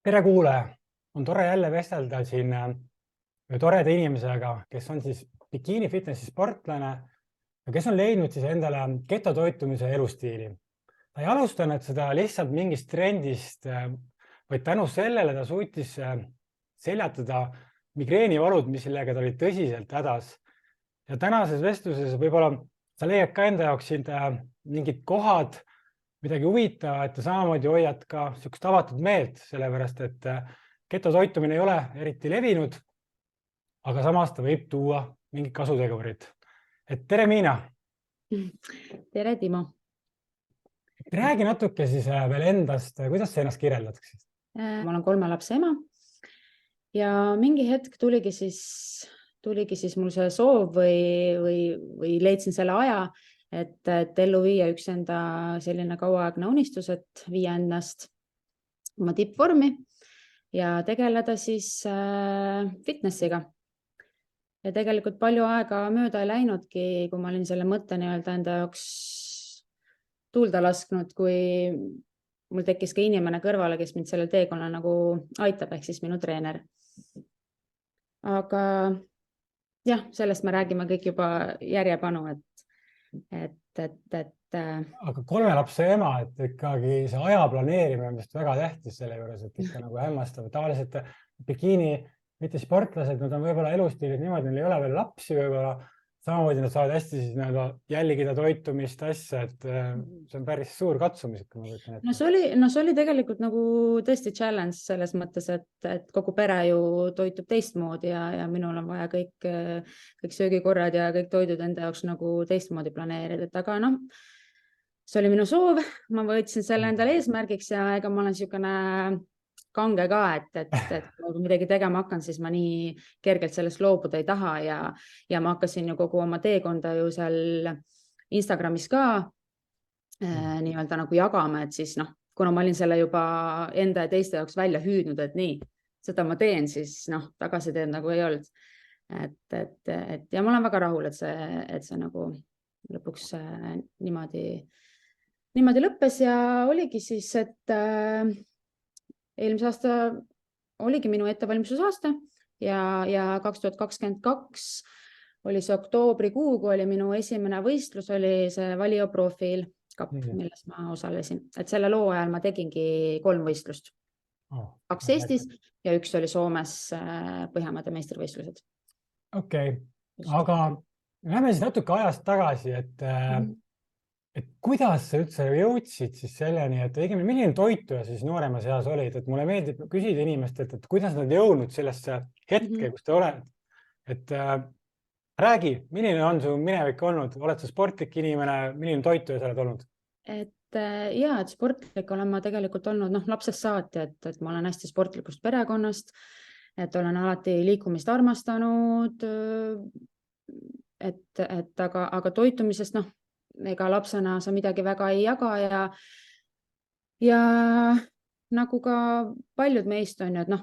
Tere kuulaja, on tore jälle vestelda siin toreda inimesega, kes on siis bikiini fitnessi sportlane ja kes on leidnud siis endale ketotoitumise elustiili. Ta ei alustanud seda lihtsalt mingist trendist, vaid tänu sellele ta suutis seljatada migreenivalud, millega ta oli tõsiselt hädas. Ja tänases vestluses võib-olla sa leiad ka enda jaoks siin mingid kohad, midagi huvitavat ja samamoodi hoiad ka niisugust avatud meelt, sellepärast et ketotoitumine ei ole eriti levinud, aga samas ta võib tuua mingid kasutegurid. Tere Miina! Tere Timo! Räägi natuke siis veel endast, kuidas sa ennast kirjeldaksid? Ma olen 3 lapse ema ja mingi hetk tuligi siis mul see soov või leidsin selle aja, et ellu viia üks enda selline kauaaegne unistus, et viia ennast oma tippvormi ja tegeleda siis fitnessiga. Ja tegelikult palju aega mööda ei läinudki, kui ma olin selle mõtte enda jaoks tuulda lasknud, kui mul tekkis ka inimene kõrvale, kes mind selle teekonna nagu aitab, ehk siis minu treener. Aga jah, sellest me räägime kõik juba järjepanu, Aga 3 lapse ema, et ikkagi see aja planeerimine on vist väga tähtis selle juures, et ikka nagu hämmastav. Tavaliselt bikiini mitte sportlased, nad on võib-olla elustiilis niimoodi, neil ei ole veel lapsi võib-olla, samamoodi nad saavad hästi siis jälgida toitumist asja, et see on päris suur katsumus. No see oli tegelikult nagu tõesti challenge selles mõttes, et kogu pere ju toitub teistmoodi ja minul on vaja kõik söögikorrad ja kõik toidud enda jaoks nagu teistmoodi planeerida, et aga noh, see oli minu soov, ma võtsin selle endale eesmärgiks ja ega ma olen niisugune kange ka, et kui midagi tegema hakkan, siis ma nii kergelt sellest loobuda ei taha ja ma hakkasin ju kogu oma teekonda ju seal Instagramis ka nii-öelda nagu jagama, et siis noh, kuna ma olin selle juba enda ja teiste jaoks välja hüüdnud, et nii, seda ma teen, siis noh, tagasiteed nagu ei olnud. Ja ma olen väga rahul, et see nagu lõpuks niimoodi lõppes ja oligi siis, et eelmise aasta oligi minu ettevalmistusaasta ja 2022 oli see oktoobrikuu, kui oli minu esimene võistlus, oli see Valio profiil kapp, milles ma osalesin. Et selle loo ajal ma tegingi 3 võistlust. 2 Eestis ja 1 oli Soomes Põhjamaade meistrivõistlused. Okei, aga lähme siis natuke ajast tagasi, et kuidas sa üldse jõudsid siis selleni, et milline toituja siis nooremas eas olid, et mulle meeldib küsida inimestelt, et kuidas nad jõudnud sellesse hetke, kus te oled. Et räägi, milline on su minevik olnud, oled sa sportlik inimene, milline toituja sa oled olnud? Et sportlik olen ma tegelikult olnud lapsest saati, et ma olen hästi sportlikust perekonnast, et olen alati liikumist armastanud, aga toitumisest ega lapsena sa midagi väga ei jaga ja nagu ka paljud meist on ju, et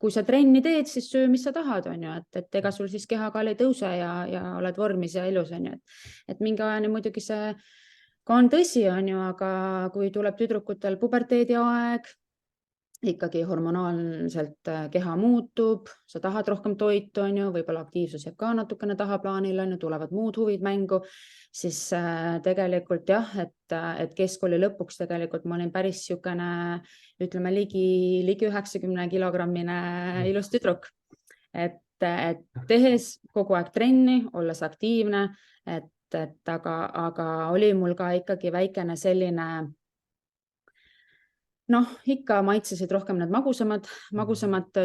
kui sa trenni teed, siis söö, mis sa tahad, on ju, et ega sul siis kehakaal ei tõuse ja oled vormis ja ilus, on ju, et mingi ajani muidugi see ka on tõsi, on ju, aga kui tuleb tüdrukutel puberteedi aeg, ikkagi hormonaalselt keha muutub, sa tahad rohkem toitu, on ju, võib-olla aktiivsus jääb ka natukene tahaplaanil, on ju, tulevad muud huvid mängu, siis tegelikult jah, et keskkooli lõpuks tegelikult ma olin päris niisugune, ütleme, ligi 90 kilogrammine ilus tüdruk. Et tehes kogu aeg trenni, olles aktiivne, aga oli mul ka ikkagi väikene selline ikka maitsesid rohkem need magusamad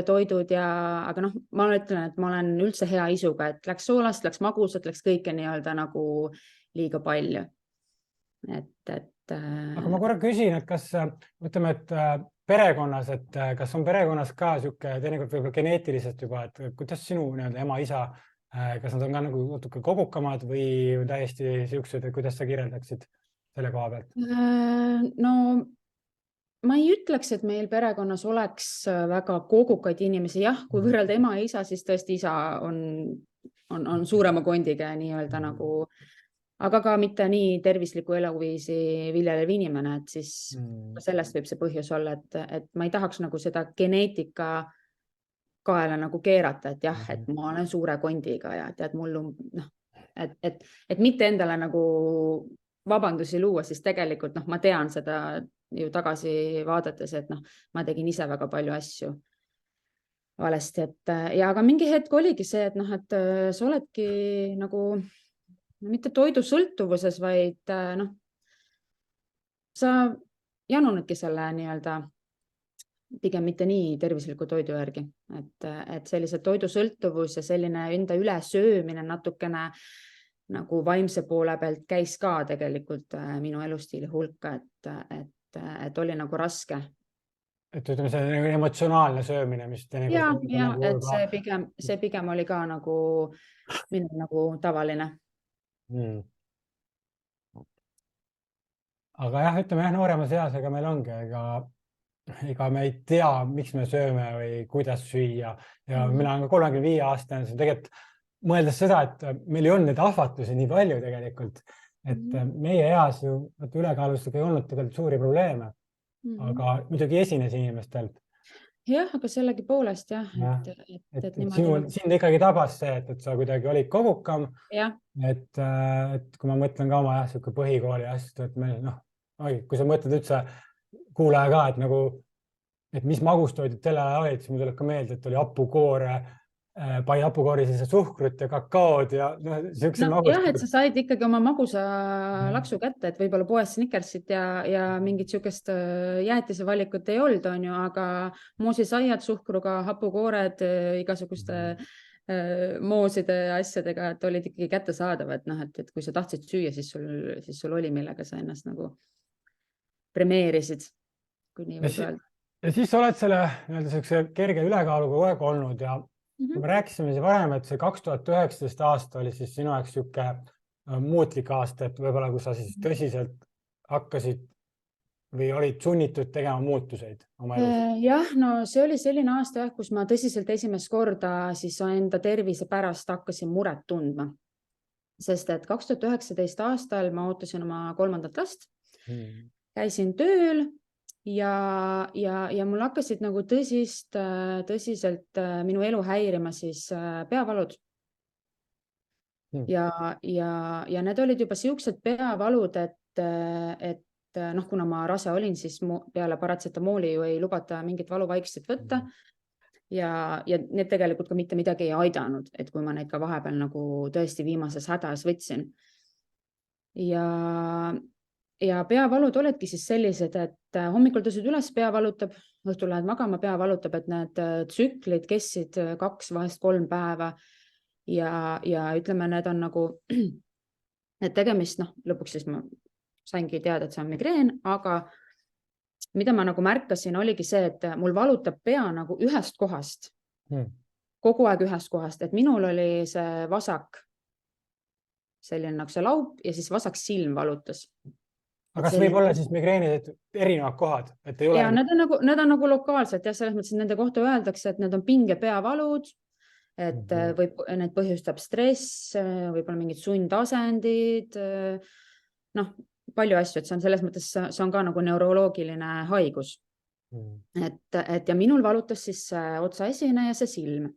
toidud aga ma ütlen, et ma olen üldse hea isuga, et läks soolast, läks magusat, läks kõike nii-öelda nagu liiga palju. Aga ma korra küsin, et kas ütleme, et perekonnas, et kas on perekonnas ka niisugune teinekord võib-olla geneetiliselt juba, et kuidas sinu ema, isa, kas nad on ka nagu natuke kogukamad või täiesti niisugused, et kuidas sa kirjeldaksid selle koha pealt? No ma ei ütleks, et meil perekonnas oleks väga kogukaid inimesi. Jah, kui võrrelda ema ja isa, siis tõesti isa on suurema kondiga nii-öelda nagu aga ka mitte nii tervisliku eluviisi viljelev inimene, et siis sellest võib see põhjus olla, et ma ei tahaks nagu seda geneetika kaela nagu keerata, et jah, et ma olen suure kondiga ja tead, mul noh, et mitte endale nagu vabandusi luua, siis tegelikult noh, ma tean seda ju tagasi vaadates, et noh, ma tegin ise väga palju asju valesti, et ja aga mingi hetk oligi see, et noh, et sa oledki nagu mitte toidusõltuvuses, vaid noh, sa janunedki selle nii-öelda pigem mitte nii tervisliku toidu järgi, et sellise toidusõltuvus ja selline enda ülesöömine natukene nagu vaimse poole pealt käis ka tegelikult minu elustiili hulka, et oli nagu raske. Et ütleme, see on emotsionaalne söömine, mis teinekord et see pigem oli ka nagu minu nagu tavaline. Aga jah, ütleme jah, nooremas eas, ega meil ongi, ega me ei tea, miks me sööme või kuidas süüa ja mina olen ka 35-aastane, see tegelikult mõeldes seda, et meil ei olnud neid ahvatlusi nii palju tegelikult, et meie eas ju ülekaalusega ei olnud tegelikult suuri probleeme, aga muidugi esines inimestelt. Jah, aga sellegi poolest jah. Sind ikkagi tabas see, et sa kuidagi olid kogukam, et kui ma mõtlen ka oma põhikooli asjad, et meil kui sa mõtled üldse kuulaja ka, et nagu, et mis magustoidud selle ajal olid, siis mul tuleb ka meelde, et oli hapukoore, pai hapukoori suhkrut ja kakaod ja siukse jah, et sa said ikkagi oma magusa laksu kätte, et võib-olla poes Snickersit ja mingit siukest jäätise valikut ei olnud, on ju, aga moosisaiad suhkruga, hapukoored, igasuguste mooside asjadega, et olid ikkagi kättesaadavad, et kui sa tahtsid süüa, siis sul oli, millega sa ennast nagu premeerisid, kui nii võib öelda. Ja siis oled selle kerge ülekaaluga kogu aeg olnud ja me rääkisime varem, et see 2019 aasta oli siis sinu jaoks siuke muutlik aasta, et võib-olla kui sa siis tõsiselt hakkasid või olid sunnitud tegema muutuseid oma elus? Jah, no see oli selline aasta, kus ma tõsiselt esimest korda siis enda tervise pärast hakkasin muret tundma. Sest et 2019 aastal ma ootasin oma 3. last, käisin tööl ja mul hakkasid nagu tõsiselt minu elu häirima siis peavalud. Ja need olid juba siuksed peavalud, et kuna ma rase olin, siis peale paratsetamooli ju ei lubata mingit valuvaikset võtta ja need tegelikult ka mitte midagi ei aidanud, et kui ma neid ka vahepeal nagu tõesti viimases hädas võtsin. Ja peavalud oledki siis sellised, et hommikul tõused üles, pea valutab, õhtul lähed magama, pea valutab, et need tsüklid kestsid 2, vahest 3 päeva ja ütleme, need on nagu need tegemist, lõpuks siis ma saingi teada, et see on migreen, aga mida ma nagu märkasin, oligi see, et mul valutab pea nagu ühest kohast, kogu aeg ühest kohast, et minul oli see vasak selline nagu see laup ja siis vasak silm valutas. Aga kas võib olla siis migreenid erinevad kohad? Ja need on nagu lokaalselt ja selles mõttes, et nende kohta öeldakse, et need on pinge peavalud, et need põhjustab stress, võib-olla mingid sundasendid, palju asju, et see on selles mõttes, see on ka nagu neuroloogiline haigus. Et ja minul valutas siis otsaesine ja see silm.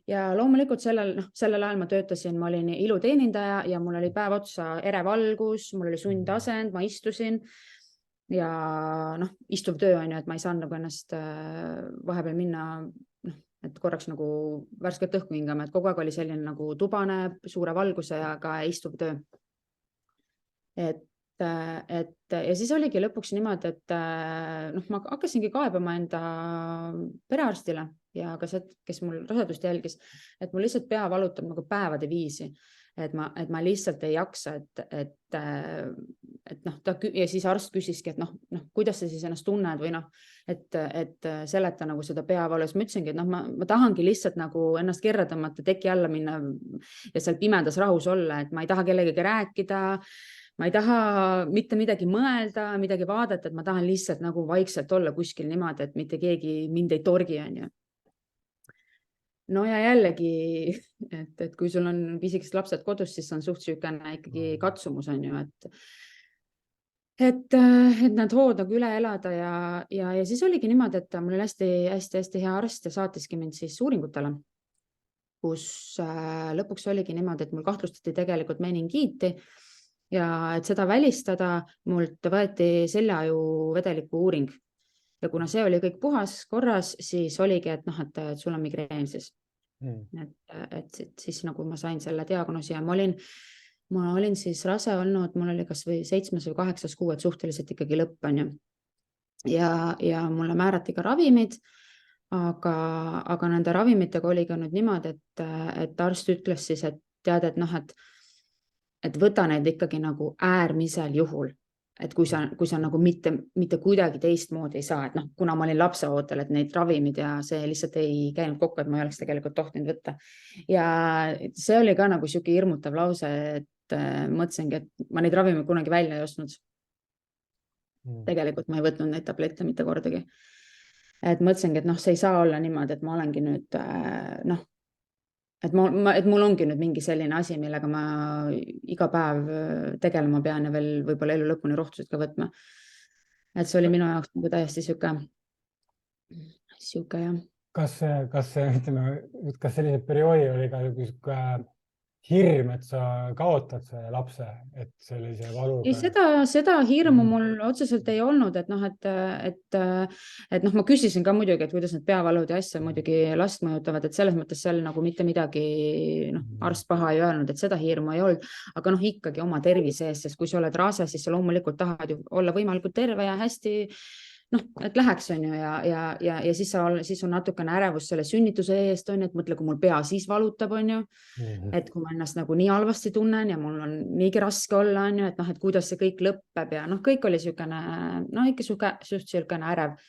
Ja loomulikult sellel ajal ma töötasin, ma olin iluteenindaja ja mul oli päev otsa erevalgus, mul oli sundasend, ma istusin ja istuv töö on ju, et ma ei saanud nagu ennast vahepeal minna, et korraks nagu värsket õhku hingama, et kogu aeg oli selline nagu tubane, suure valguse ja ka istuv töö. Ja siis oligi lõpuks niimoodi, et ma hakkasingi kaebama enda perearstile ja ka see, kes mul rasedust jälgis, et mul lihtsalt pea valutab nagu päevade viisi, et ma lihtsalt ei jaksa, ja siis arst küsiski, et kuidas sa siis ennast tunned või et seleta nagu seda peavalu, siis ma ütlesingi, et ma tahangi lihtsalt nagu ennast kerra tõmmata, teki alla minna ja seal pimedas rahus olla, et ma ei taha kellegagi rääkida, ma ei taha mitte midagi mõelda, midagi vaadata, et ma tahan lihtsalt nagu vaikselt olla kuskil niimoodi, et mitte keegi mind ei torgi, on ju. no ja jällegi, et kui sul on pisikesed lapsed kodus, siis on suht süükene ikkagi katsumus on ju, et need hood nagu üle elada ja siis oligi niimoodi, et mul oli hästi-hästi hea arst ja saatiski mind siis uuringutele, kus lõpuks oligi niimoodi, et mul kahtlustati tegelikult meningiiti ja et seda välistada, mult võeti seljaju vedeliku uuring ja kuna see oli kõik puhas korras, siis oligi, et noh, et sul on migreen siis. Et siis nagu ma sain selle diagnoosi ja ma olin siis rase olnud, mul oli kas või 7. või 8. kuu, et suhteliselt ikkagi lõpp on ju. Ja mulle määrati ka ravimid, aga nende ravimitega oli ka nüüd niimoodi, et arst ütles siis, et tead, et noh, et võta need ikkagi nagu äärmisel juhul. Et kui sa nagu mitte kuidagi teistmoodi ei saa, et noh, kuna ma olin lapseootel, et neid ravimid ja see lihtsalt ei käinud kokku, et ma ei oleks tegelikult tohtinud võtta. Ja see oli ka nagu siuke hirmutav lause, et mõtlesingi, et ma neid ravimid kunagi välja ei ostnud. Tegelikult ma ei võtnud neid tablette mitte kordagi. Et mõtlesingi, et noh, see ei saa olla niimoodi, et ma olengi nüüd noh, et mul ongi nüüd mingi selline asi, millega ma iga päev tegelema pean ja veel võib-olla elu lõpuni rohtusid ka võtma. Et see oli minu jaoks nagu täiesti siuke jah. Kas sellisel perioodil oli ka siuke hirm, et sa kaotad selle lapse, et sellise valuga? Ei, seda hirmu mul otseselt ei olnud, et noh, et noh, ma küsisin ka muidugi, et kuidas need peavalud ja asja muidugi last mõjutavad, et selles mõttes seal nagu mitte midagi, noh, arst paha ei öelnud, et seda hirmu ei olnud, aga noh, ikkagi oma tervise eest, sest kui sa oled rase, siis sa loomulikult tahad ju olla võimalikult terve ja hästi, noh, et läheks on ju ja siis on natukene ärevus selle sünnituse eest on ju, et mõtle, kui mul pea siis valutab on ju, et kui ma ennast nagu nii halvasti tunnen ja mul on niigi raske olla on ju, et noh, et kuidas see kõik lõpeb ja noh, kõik oli siukene, no ikka siukene ärev.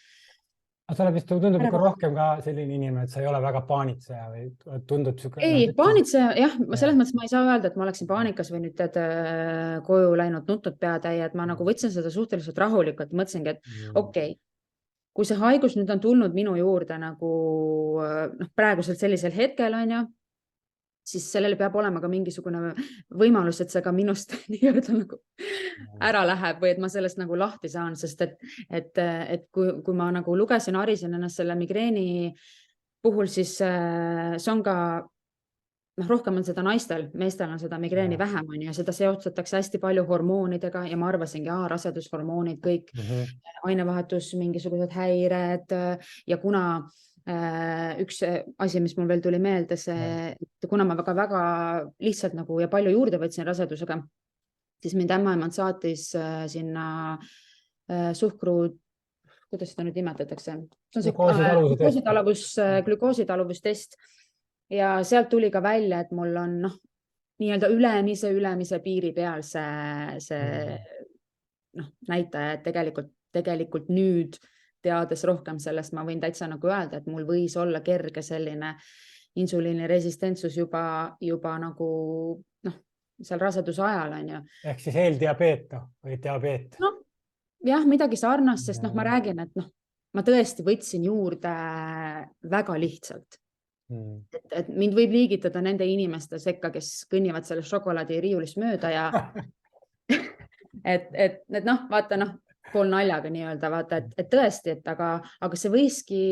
Aga sa oled vist tundub ikka rohkem ka selline inimene, et sa ei ole väga paanitseja või tundub siuke... Ei, paanitseja, jah, selles mõttes ma ei saa öelda, et ma oleksin paanikas või nüüd koju läinud nutnud peatäie, et ma nagu võtsin seda suhteliselt rahulikult, mõtlesingi, et okei, kui see haigus nüüd on tulnud minu juurde nagu noh, praeguselt sellisel hetkel on ju, siis sellele peab olema ka mingisugune võimalus, et see ka minust nii-öelda nagu ära läheb või et ma sellest nagu lahti saan, sest et kui ma nagu lugesin, harisin ennast selle migreeni puhul, siis see on ka, noh, rohkem on seda naistel, meestel on seda migreeni vähem on ja seda seostatakse hästi palju hormoonidega ja ma arvasingi, rasedushormoonid, kõik ainevahetus, mingisugused häired ja kuna üks asi, mis mul veel tuli meelde, kuna ma väga lihtsalt nagu ja palju juurde võtsin rasedusega, siis mind ämmaemand saatis sinna suhkru, kuidas seda nüüd nimetatakse? Glükoositaluvustest ja sealt tuli ka välja, et mul on noh, nii-öelda ülemise piiri peal see noh, näitaja, et tegelikult nüüd teades rohkem sellest, ma võin täitsa nagu öelda, et mul võis olla kerge selline insuliiniresistentsus juba nagu noh, seal raseduse ajal on ju. Ehk siis eeldiabeet või diabeet? No, jah, midagi sarnast, sest noh, ma räägin, et noh, ma tõesti võtsin juurde väga lihtsalt. Et mind võib liigitada nende inimeste sekka, kes kõnnivad selle šokolaadiriiulist mööda ja et noh, vaata noh, pool naljaga nii-öelda, vaata, et tõesti, et aga see võiski,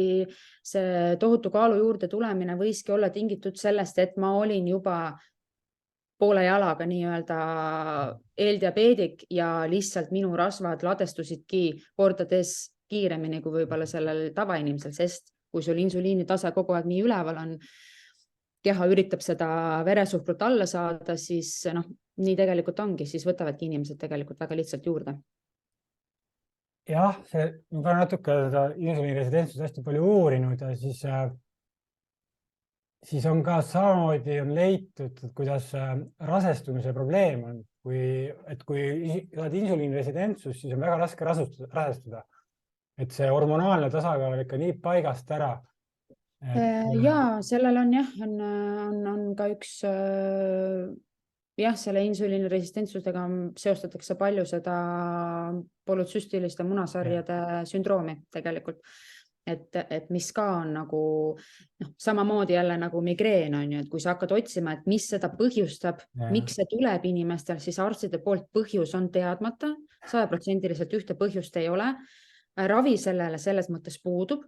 see tohutu kaalu juurde tulemine võiski olla tingitud sellest, et ma olin juba poole jalaga nii-öelda eeldiabeedik ja lihtsalt minu rasvad ladestusidki kordades kiiremini kui võib-olla sellel tavainimesel, sest kui sul insuliini tase kogu aeg nii üleval on, keha üritab seda veresuhkrut alla saada, siis noh, nii tegelikult ongi, siis võtavadki inimesed tegelikult väga lihtsalt juurde. Jah, ma ka natuke insuliiniresidentsust hästi palju uurinud ja siis on ka samamoodi on leitud, et kuidas rasestumise probleem on, kui saad insuliiniresidentsus, siis on väga raske rasestuda. Et see hormonaalne tasakaal on ikka nii paigast ära. Ja sellel on jah, on ka üks jah, selle insuliiniresistentsusega seostatakse palju seda polütsüstiliste munasarjade sündroomi tegelikult. et mis ka on nagu samamoodi jälle nagu migreen on ju, et kui sa hakkad otsima, et mis seda põhjustab, miks see tuleb inimestel, siis arstide poolt põhjus on teadmata, 100% ühte põhjust ei ole. Ravi sellele selles mõttes puudub,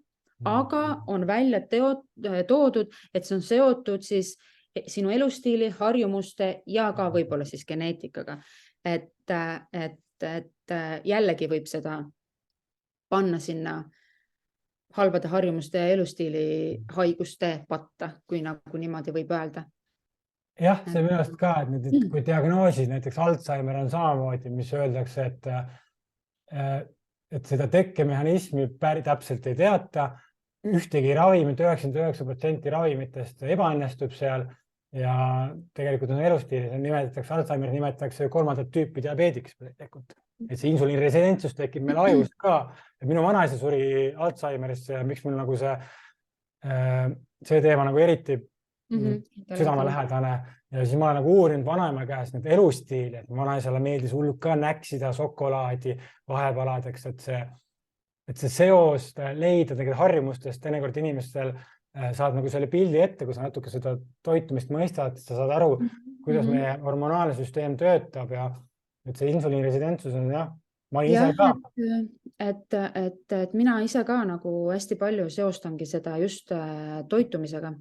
aga on välja toodud, et see on seotud siis sinu elustiili, harjumuste ja ka võib-olla siis geneetikaga. Et jällegi võib seda panna sinna halbade harjumuste ja elustiili haiguste patta, kui nagu niimoodi võib öelda. Jah, see minu arust ka, et kui diagnoosis näiteks Alzheimer on samamoodi, mis öeldakse, et seda tekkemehhanismi täpselt ei teata, ühtegi ravimit, 99% ravimitest ebaõnnestub seal ja tegelikult on elustiilis, nimetatakse Alzheimer, nimetatakse 3. tüüpi diabeediks. Et see insuliiniresidentsus tekib meil ajus ka. Minu vanaisa suri Alzheimerisse ja miks mul nagu see teema nagu eriti südamelähedane ja siis ma olen nagu uurinud vanaema käest need elustiili, et vanaisale meeldis hullult ka näksida šokolaadi vahepaladeks, et see seos leida tegelikult harjumustest, teinekord inimestel saad nagu selle pildi ette, kui sa natuke seda toitumist mõistad, sa saad aru, kuidas meie hormonaalne süsteem töötab ja et see insuliiniresidentsus on ma olin ise ka. Et mina ise ka nagu hästi palju seostangi seda just toitumisega,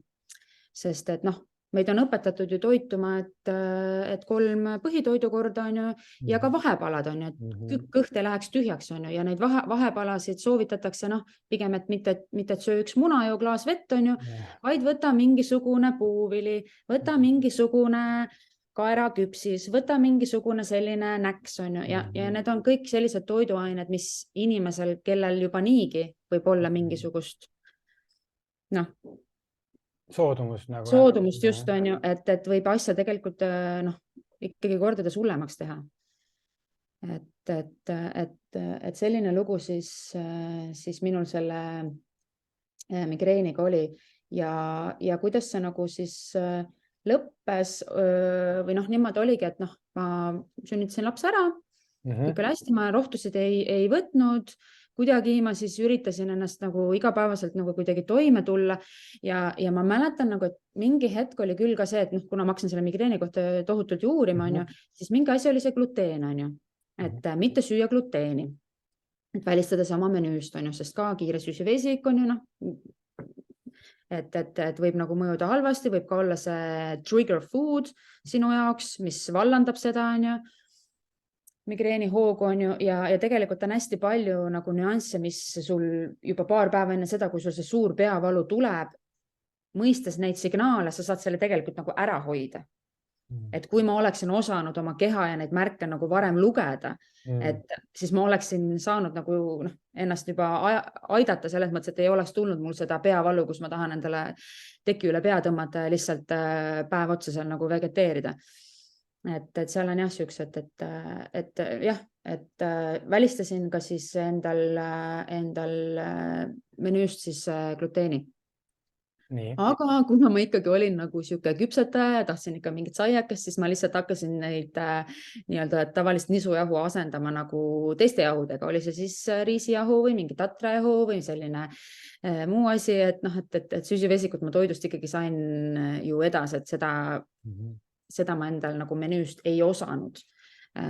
sest et meid on õpetatud ju toituma, et 3 põhitoidukorda on ju ja ka vahepalad on ju, et kõht ei läheks tühjaks on ju ja neid vahepalasid soovitatakse pigem, et mitte et söö 1 muna ja klaas vett on ju, vaid võta mingisugune puuvili, võta mingisugune kaeraküpsis, võta mingisugune selline näks on ju ja need on kõik sellised toiduained, mis inimesel, kellel juba niigi võib olla mingisugust soodumust just on ju, et võib asja tegelikult ikkagi kordades hullemaks teha. Et selline lugu siis minul selle migreeniga oli ja kuidas see nagu siis lõppes või niimoodi oligi, et ma sünnitasin lapse ära, kõik oli hästi, ma rohtusid ei võtnud, kuidagi ma siis üritasin ennast nagu igapäevaselt nagu kuidagi toime tulla ja ma mäletan nagu, et mingi hetk oli küll ka see, et kuna ma hakkasin selle migreeni kohta tohutult ju uurima, on ju, siis mingi asi oli see gluteen, on ju, et mitte süüa gluteeni, et välistada see oma menüüst, on ju, sest ka kiire süsivesik on ju, et võib nagu mõjuda halvasti, võib ka olla see trigger food sinu jaoks, mis vallandab seda, on ju, migreeni hoogu on ju ja tegelikult on hästi palju nagu nüansse, mis sul juba paar päeva enne seda, kui sul see suur peavalu tuleb, mõistes neid signaale, sa saad selle tegelikult nagu ära hoida. Et kui ma oleksin osanud oma keha ja neid märke nagu varem lugeda, et siis ma oleksin saanud nagu ennast juba aidata selles mõttes, et ei oleks tulnud mul seda peavalu, kus ma tahan endale teki üle pea tõmmata ja lihtsalt päev otsa seal nagu vegeteerida. Et seal on jah siuksed, et välistasin ka siis endal menüüst siis gluteeni. Aga kuna ma ikkagi olin nagu siuke küpsetaja, tahtsin ikka mingit saiakest, siis ma lihtsalt hakkasin neid nii-öelda tavalist nisujahu asendama nagu teiste jahudega, oli see siis riisijahu või mingi tatrajahu või selline muu asi, et süsivesikut ma toidust ikkagi sain ju edasi, et seda ma endal nagu menüüst ei osanud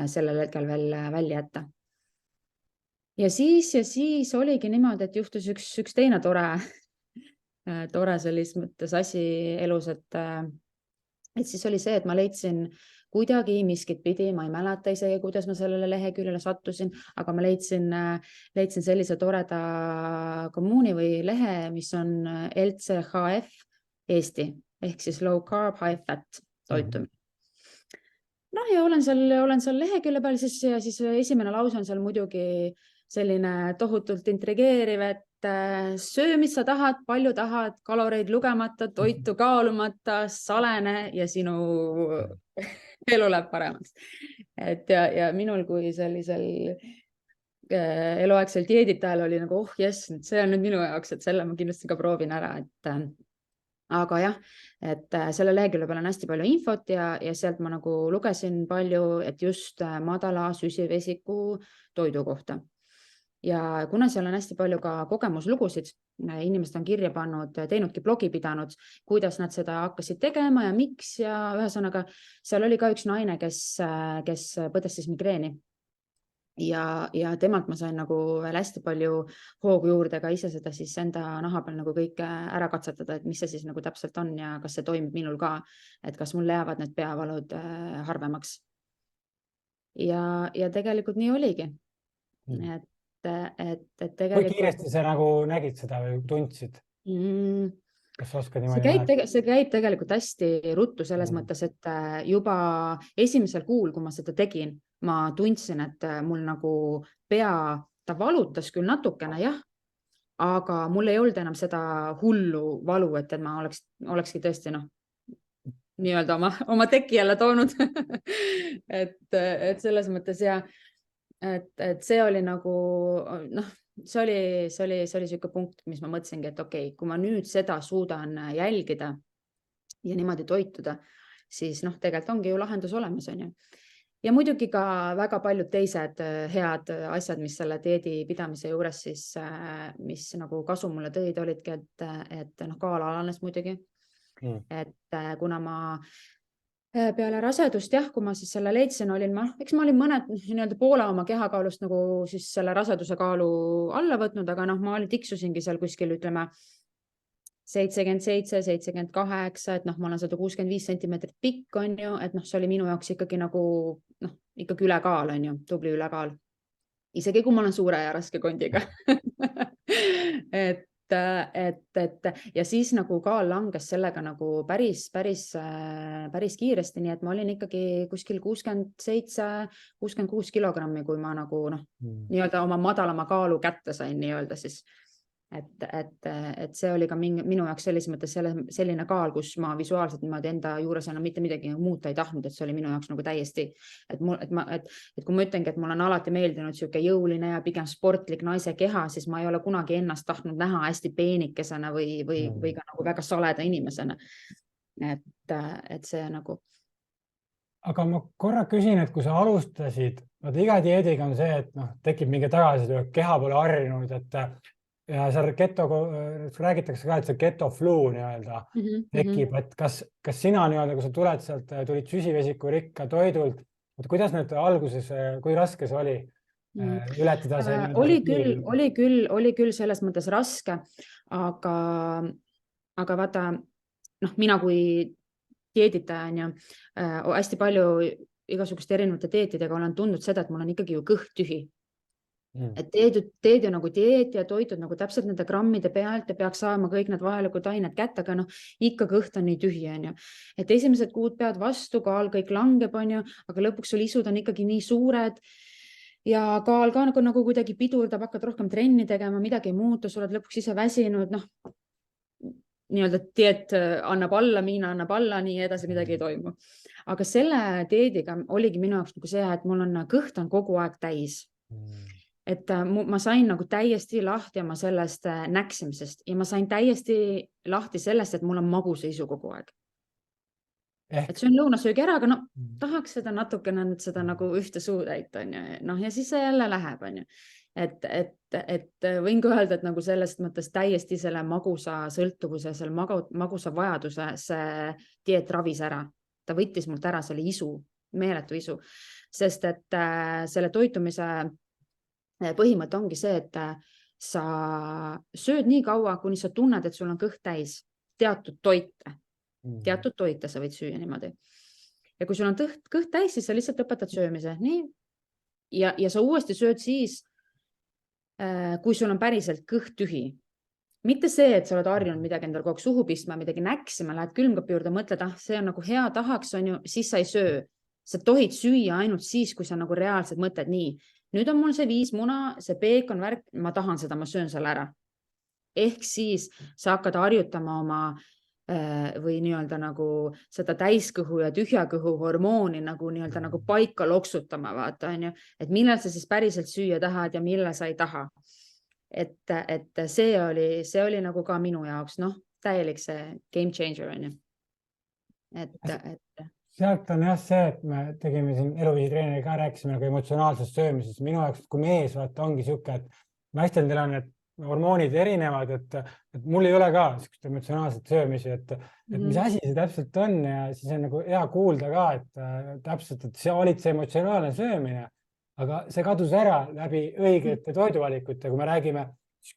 sellel hetkel veel välja jätta. Ja siis oligi niimoodi, et juhtus üks teine tore selles mõttes asi elus, et siis oli see, et ma leidsin kuidagi miskit pidi, ma ei mäleta isegi, kuidas ma sellele leheküljele sattusin, aga ma leidsin sellise toreda kommuuni või lehe, mis on LCHF Eesti ehk siis low carb, high fat toitumine. Ja olen seal lehekülje peal ja siis esimene lause on seal muidugi selline tohutult intrigeeriv, et söö, mis sa tahad, palju tahad, kaloreid lugemata, toitu kaalumata, salene ja sinu elu läheb paremaks. Ja minul kui sellisel eluaegsel dieeditajal oli nagu, jess, see on nüüd minu jaoks, et selle ma kindlasti ka proovin ära, aga jah, et selle lehekülje peal on hästi palju infot ja sealt ma nagu lugesin palju, et just madala süsivesiku toidu kohta. ja kuna seal on hästi palju ka kogemuslugusid, inimesed on kirja pannud, teinudki blogi pidanud, kuidas nad seda hakkasid tegema ja miks ja ühesõnaga seal oli ka üks naine, kes põdes siis migreeni. Ja temalt ma sain nagu veel hästi palju hoogu juurde ka ise seda siis enda naha peal nagu kõike ära katsetada, et mis see siis nagu täpselt on ja kas see toimib minul ka, et kas mul jäävad need peavalud harvemaks. Ja tegelikult nii oligi. Et kui kiiresti sa nagu nägid seda või tundsid? Kas sa oskad niimoodi see käib tegelikult hästi ruttu selles mõttes, et juba esimesel kuul, kui ma seda tegin, ma tundsin, et mul nagu pea, ta valutas küll natukene, jah, aga mul ei olnud enam seda hullu valu, et ma olekski tõesti nii-öelda oma teki jälle toonud. et selles mõttes ja, et see oli nagu, see oli selline punkt, mis ma mõtlesingi, et okei, kui ma nüüd seda suudan jälgida ja niimoodi toituda, siis tegelikult ongi ju lahendus olemas, on ju. Ja muidugi ka väga paljud teised head asjad, mis selle dieedi pidamise juures siis, mis nagu kasu mulle tõid, olidki, et kaal alanes muidugi. Et kuna ma peale rasedust, jah, kui ma siis selle leidsin, eks ma olin mõned nii-öelda poole oma kehakaalust nagu siis selle raseduse kaalu alla võtnud, aga ma tiksusingi seal kuskil, ütleme, 77, 78, et ma olen 165 sentimeetrit pikk, on ju, et see oli minu jaoks ikkagi nagu, ikkagi ülekaal, on ju, tubli ülekaal. Isegi kui ma olen suure ja raske kondiga. ja siis nagu kaal langes sellega nagu päris kiiresti, nii et ma olin ikkagi kuskil 67, 66 kilogrammi, kui ma nagu nii-öelda oma madalama kaalu kätte sain nii-öelda siis. Et see oli ka minu jaoks selles mõttes selline kaal, kus ma visuaalselt niimoodi enda juures enam mitte midagi muuta ei tahtnud, et see oli minu jaoks nagu täiesti, et kui ma ütlengi, et mul on alati meeldinud siuke jõuline ja pigem sportlik naise keha, siis ma ei ole kunagi ennast tahtnud näha hästi peenikesena või ka nagu väga saleda inimesena. Et see nagu. Aga ma korra küsin, et kui sa alustasid, iga dieediga on see, et tekib mingi tagasi, keha pole harjunud, et ja seal räägitakse ka, et see keto flu nii-öelda tekib, et kas sina nii-öelda, kui sa tulid süsivesiku rikka toidult, et kuidas need alguses, kui raske see oli ületada see? Oli küll selles mõttes raske, aga vaata, mina kui dieeditaja on ju hästi palju igasuguste erinevate dieetidega olen tundnud seda, et mul on ikkagi ju kõht tühi. Et teed ju nagu dieet ja toitud nagu täpselt nende grammide pealt ja peaks saama kõik need vajalikud ained kätte, aga ikka kõht on nii tühi, on ju. Et esimesed kuud pead vastu, kaal kõik langeb, on ju, aga lõpuks sul isud on ikkagi nii suured ja kaal ka nagu kuidagi pidurdab, hakkad rohkem trenni tegema, midagi ei muutu, sa oled lõpuks ise väsinud, nii-öelda dieet annab alla, Miina annab alla, nii edasi midagi ei toimu. Aga selle dieediga oligi minu jaoks nagu see, et mul on kõht on kogu aeg täis. Et ma sain nagu täiesti lahti oma sellest näksimisest ja ma sain täiesti lahti sellest, et mul on magusa isu kogu aeg. Et see on lõunasöögi ära, aga tahaks seda natukene seda nagu ühte suu täita, on ju. Ja siis see jälle läheb, on ju. Et võin ka öelda, et nagu sellest mõttes täiesti selle magusa sõltuvuse, selle magusa vajaduse see dieet ravis ära. Ta võttis mult ära selle isu, meeletu isu, sest et selle toitumise põhimõte ongi see, et sa sööd nii kaua, kuni sa tunned, et sul on kõht täis teatud toite sa võid süüa niimoodi. Ja kui sul on kõht täis, siis sa lihtsalt õpetad söömise. Nii. Ja sa uuesti sööd siis, kui sul on päriselt kõht tühi. Mitte see, et sa oled harjunud midagi endal kogu aeg suhu pistma, midagi näksima, lähed külmkapi juurde, mõtled, see on nagu hea, tahaks, on ju, siis sa ei söö. Sa tohid süüa ainult siis, kui sa nagu reaalselt mõtled nii. Nüüd on mul see 5 muna, see peekon värk, ma tahan seda, ma söön selle ära. Ehk siis sa hakkad harjutama oma või nii-öelda nagu seda täiskõhu ja tühjakõhu hormooni nagu nii-öelda nagu paika loksutama, vaata, on ju, et millal sa siis päriselt süüa tahad ja millal sa ei taha. Et see oli nagu ka minu jaoks, täielik see game changer, on ju. Sealt on jah see, et me tegime siin eluviisi treeneri ka, rääkisime nagu emotsionaalsest söömisest. Minu jaoks, kui mees vaata ongi siuke, et naistel neil on need hormoonid erinevad, et mul ei ole ka niisugust emotsionaalset söömisi, et mis asi see täpselt on ja siis on nagu hea kuulda ka, et täpselt, et see olid see emotsionaalne söömine, aga see kadus ära läbi õigete toiduvalikute. Kui me räägime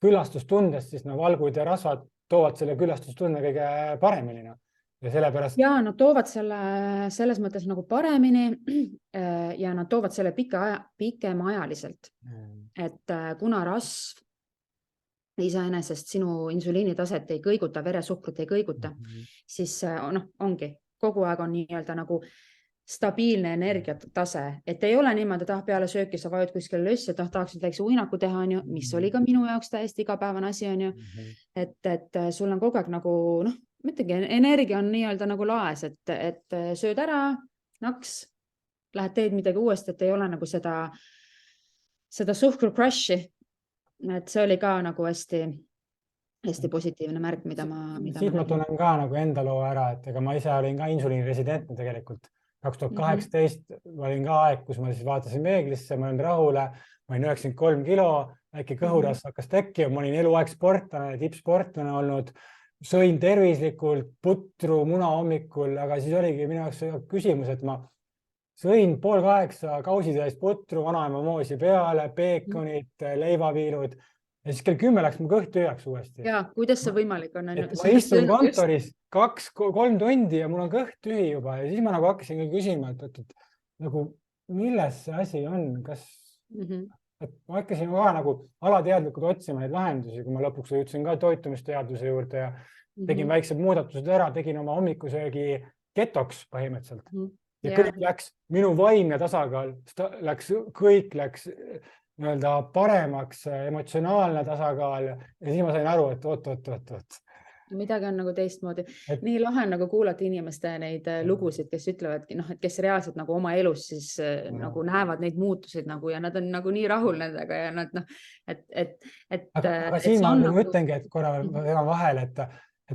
külastustundest, siis valgud ja rasvad toovad selle külastustunde kõige paremini. Ja sellepärast... Ja nad toovad selle selles mõttes nagu paremini ja nad toovad selle pikemaajaliselt. Et kuna rasv iseenesest sinu insuliinitaset ei kõiguta, veresuhkrut ei kõiguta, siis ongi, kogu aeg on nii-öelda nagu stabiilne energiatase, et ei ole niimoodi, et peale sööki sa vajud kuskile lössi, et tahaksid väikse uinaku teha, on ju, mis oli ka minu jaoks täiesti igapäevane asi, on ju, et sul on kogu aeg nagu, mõtlegi, energia on nii-öelda nagu laes, et sööd ära, naks, lähed teed midagi uuesti, et ei ole nagu seda suhkru crushi. Et see oli ka nagu hästi positiivne märk, mida ma... Siit ma tunnen ka nagu enda loo ära, et ega ma ise olin ka insuliiniresidentne tegelikult. 2018 olin ka aeg, kus ma siis vaatasin peeglisse, ma olin rahule, ma olin 93 kilo, äkki kõhuras hakkas tekkima, ma olin eluaeg sportlane, tippsportlane olnud, sõin tervislikult, putru, muna hommikul, aga siis oligi minu jaoks küsimus, et ma sõin 7:30 kausitäis putru, vanaema moosi peale, peekonid, leivaviilud ja siis kell 10 läks mu kõht tühjaks uuesti. Ja, kuidas see võimalik on? Ma istun kontoris 2-3 tundi ja mul on kõht tühi juba ja siis ma nagu hakkasin küsima, et nagu milles see asi on, kas et ma hakkasin ka nagu alateadlikult otsima neid lahendusi, kui ma lõpuks jõudsin ka toitumisteaduse juurde ja tegin väiksed muudatused ära, tegin oma hommikusöögi ketoks põhimõtteliselt. Ja kõik läks, minu vaimne tasakaal kõik läks nii-öelda paremaks, emotsionaalne tasakaal ja siis ma sain aru, et oot. Midagi on nagu teistmoodi. Nii lahe on nagu kuulata inimeste neid lugusid, kes ütlevad, et kes reaalselt nagu oma elus siis nagu näevad neid muutusid nagu ja nad on nagu nii rahul nendega ja nad Aga siin ma ütlengi, et korra vahel, et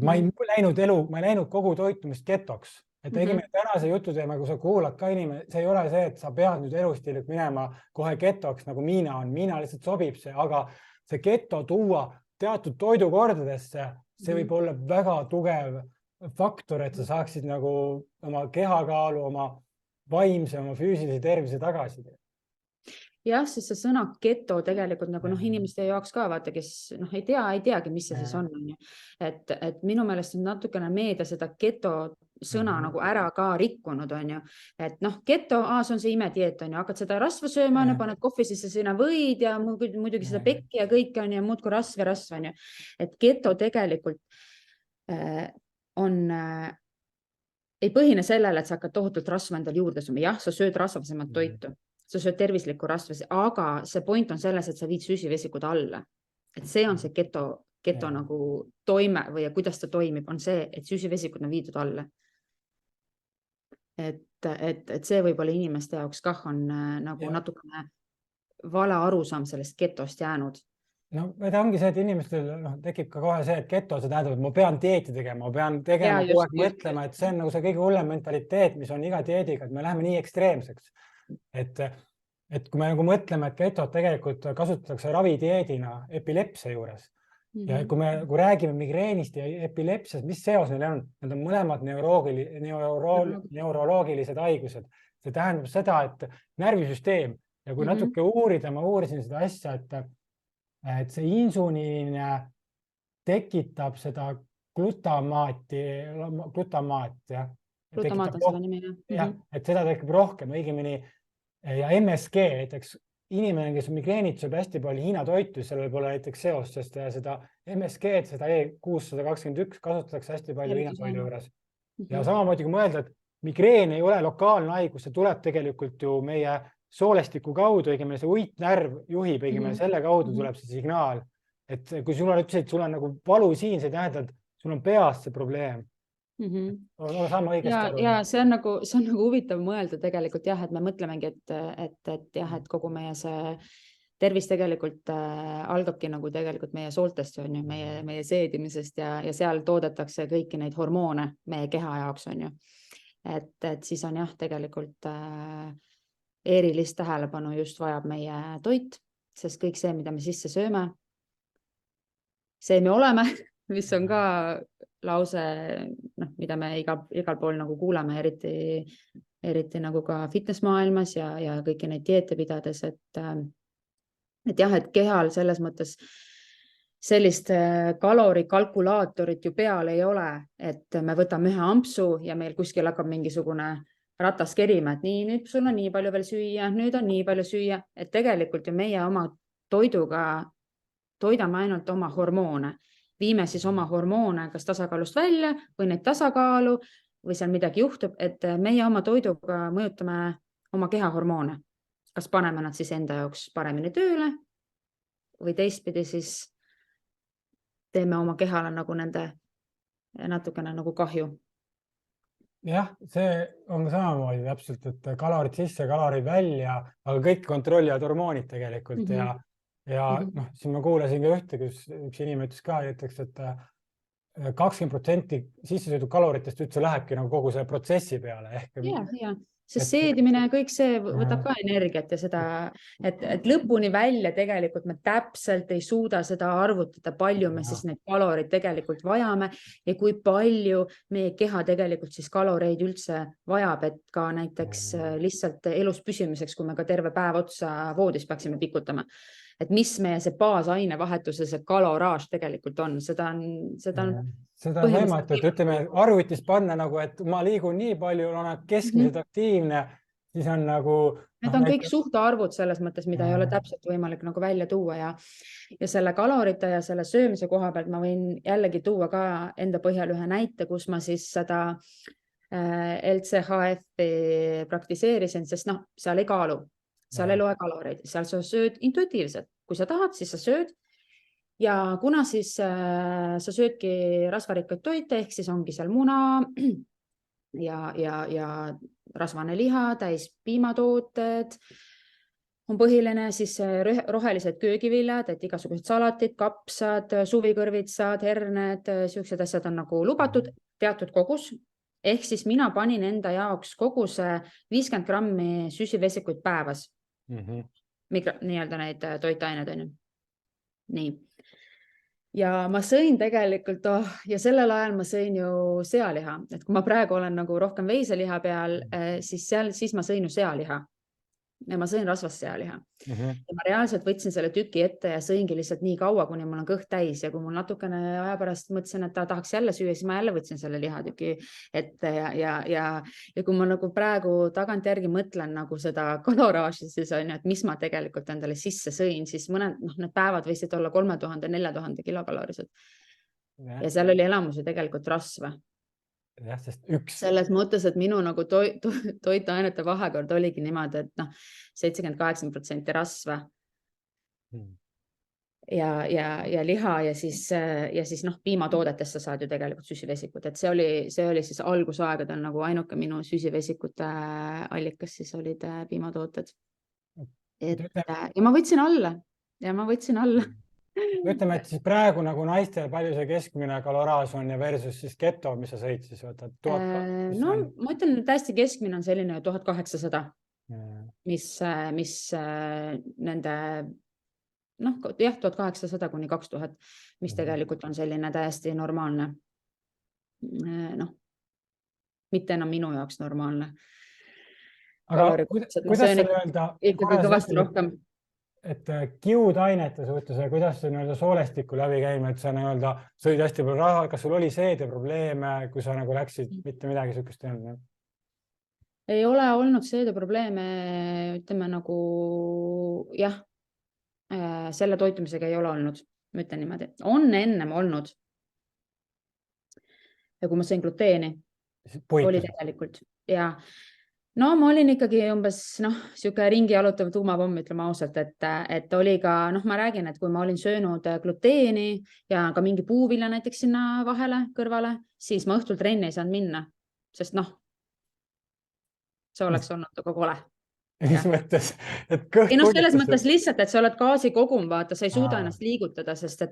ma ei läinud kogu toitumist ketoks. Et tegime tänase jutu teema, kui sa kuulad ka inimene, see ei ole see, et sa pead nüüd elustiililt minema kohe ketoks, nagu Miina on. Miina lihtsalt sobib see, aga see keto tuua teatud toidukordadesse, see võib olla väga tugev faktor, et sa saaksid nagu oma kehakaalu, oma vaimse, oma füüsilise tervise tagasi. Jah, siis see sõna keto tegelikult nagu inimeste jaoks ka vaata, kes ei teagi, mis see siis on. Et minu meelest on natukene meedia seda keto sõna nagu ära ka rikkunud, on ju. Et keto, see on see imedieet, on ju, hakkad seda rasva sööma, paned kohvi sisse sinna võid ja muidugi seda pekki ja kõik on ja muudku rasv, on ju. Et keto tegelikult ei põhine sellele, et sa hakkad tohutult rasva endal juurde sööma. Jah, sa sööd rasvasemat toitu. Sa sööd tervislikku rasva, aga see point on selles, et sa viid süsivesikud alla. Et see on see keto nagu toime või kuidas ta toimib, on see, et süsivesikud on viidud alla. Et see võib-olla inimeste jaoks kah on nagu natukene vale arusaam sellest ketost jäänud. No, ta ongi see, et inimestel tekib ka kohe see, et keto, see tähendab, et ma pean dieeti tegema, ma pean tegema kogu aeg mõtlema, et see on nagu see kõige hullem mentaliteet, mis on iga dieediga, et me läheme nii ekstreemseks. Et kui me nagu mõtleme, et ketot tegelikult kasutatakse ravidieedina epilepsia juures ja kui me räägime migreenist ja epilepsiast, mis seos neil on? Need on mõlemad neuroloogilised haigused. See tähendab seda, et närvisüsteem ja kui natuke uurida, ma uurisin seda asja, et see insuliin tekitab seda glutamaat, jah. Glutamaat on selle nimi, jah. Et seda tekib rohkem, õigemini ja MSG, näiteks inimene, kes on migreenid, sööb hästi palju Hiina toitu, sellel pole näiteks seost, sest seda MSG, seda E621 kasutatakse hästi palju Hiina toidu juures. Ja samamoodi kui mõelda, et migreen ei ole lokaalne haigus, see tuleb tegelikult ju meie soolestiku kaudu, õigemini see uitnärv juhib, õigemini selle kaudu tuleb see signaal. Et kui sul on nagu valu siin, see tähendab, et sul on peas see probleem. Ja see on nagu huvitav mõelda tegelikult jah, et me mõtlemegi, et kogu meie see tervis tegelikult algabki nagu tegelikult meie sooltest, on ju, meie seedimisest ja seal toodetakse kõiki neid hormoone meie keha jaoks, on ju. Et siis on jah, tegelikult erilist tähelepanu just vajab meie toit sest kõik see, mida me sisse sööme, see me oleme, mis on ka lause, mida me igal pool nagu kuuleme, eriti nagu ka fitness maailmas ja kõiki neid dieete pidades, et jah, et kehal selles mõttes sellist kalorikalkulaatorit ju peal ei ole, et me võtame ühe ampsu ja meil kuskil hakkab mingisugune ratas kerima, et nii, nüüd sul on nii palju veel süüa, nüüd on nii palju süüa, et tegelikult ju meie oma toiduga toidame ainult oma hormoone, viime siis oma hormoone kas tasakaalust välja või neid tasakaalu või seal midagi juhtub, et meie oma toiduga mõjutame oma keha hormoone. Kas paneme nad siis enda jaoks paremini tööle või teistpidi siis teeme oma kehale nagu nende natukene nagu kahju. Jah, see on samamoodi täpselt, et kalorid sisse, kalorid välja, aga kõik kontrollivad hormoonid tegelikult ja siin ma kuulasin ka ühte, kus üks inimene ütles ka, et 20% sisse söödud kaloritest üldse lähebki nagu kogu selle protsessi peale. Sest seedimine ja kõik see võtab ka energiat ja seda, et lõpuni välja tegelikult me täpselt ei suuda seda arvutada, palju me siis neid kaloreid tegelikult vajame ja kui palju meie keha tegelikult siis kaloreid üldse vajab, et ka näiteks lihtsalt elus püsimiseks, kui me ka terve päev otsa voodis peaksime pikutama. Et mis meie see baasaine vahetuse, see kaloraaž tegelikult on, seda on võimatu, et ütleme arvutis panna nagu, et ma liigun nii palju, olen keskmiselt aktiivne, siis on nagu... Need on kõik suhtarvud selles mõttes, mida ei ole täpselt võimalik nagu välja tuua ja selle kalorite ja selle söömise koha pealt ma võin jällegi tuua ka enda põhjal ühe näite, kus ma siis seda LCHF-i praktiseerisin, sest seal ei kaalu. Seal ei loe kaloreid, seal sa sööd intuitiivselt. Kui sa tahad, siis sa sööd. Ja kuna siis sa söödki rasvarikkaid toite, ehk siis ongi seal muna ja rasvane liha, täis piimatooted, on põhiline siis rohelised köögiviljad, et igasugused salatid, kapsad, suvikõrvitsad, herned, sellised asjad on nagu lubatud teatud kogus. Ehk siis mina panin enda jaoks koguse 50 grammi süsivesikuid päevas. Nii-öelda neid toitained on ju. Nii. Ja ma sõin tegelikult, ja sellel ajal ma sõin ju sealiha, et kui ma praegu olen nagu rohkem veiseliha peal, siis ma sõin ju sealiha. Ja ma sõin rasvast sealiha. Ja ma reaalselt võtsin selle tüki ette ja sõingi lihtsalt nii kaua, kuni mul on kõht täis ja kui mul natukene aja pärast mõtlesin, et tahaks jälle süüa, siis ma jälle võtsin selle lihatüki ette ja kui ma nagu praegu tagantjärgi mõtlen nagu seda kaloraaži, siis on ju, et mis ma tegelikult endale sisse sõin, siis mõned need päevad võisid olla 3000-4000 kilokalorised. Ja seal oli elamusi tegelikult rasva. Ja, selles mõttes, et minu nagu toitainete vahekord oligi niimoodi, et 70-80% rasva ja liha ja siis piimatoodetest sa saad ju tegelikult süsivesikut, et see oli siis algusaegadel nagu ainuke minu süsivesikute allikas, siis olid piimatooted. Ja ma võtsin alla. Ütleme, et siis praegu nagu naistel palju see keskmine kaloraaž on ja versus siis keto, mis sa sõid siis võtad? No ma ütlen, et hästi keskmine on selline 1800, mis nende 1800 kuni 2000, mis tegelikult on selline täiesti normaalne. Mitte enam minu jaoks normaalne. Aga kuidas see öelda? Ikkagi kõvasti rohkem. Et kiudainete suhtes, kuidas see soolestiku läbi käima, et sa sõid hästi palju raha, kas sul oli seedeprobleeme, kui sa nagu läksid mitte midagi sükest teha? Ei ole olnud seedeprobleeme, ütleme nagu jah, selle toitumisega ei ole olnud, ma ütlen niimoodi. On ennem olnud. Ja kui ma sõin gluteeni, oli tegelikult. Ja no ma olin ikkagi umbes siuke ringi jalutav tuumapomm, ütleme ausalt, et oli ka, ma räägin, et kui ma olin söönud gluteeni ja ka mingi puuvilja näiteks sinna vahele, kõrvale, siis ma õhtul trenni ei saanud minna, sest see oleks olnud ka kole. Mis mõttes? Selles mõttes lihtsalt, et sa oled gaasikogum, vaata, sa ei suuda ennast liigutada, sest et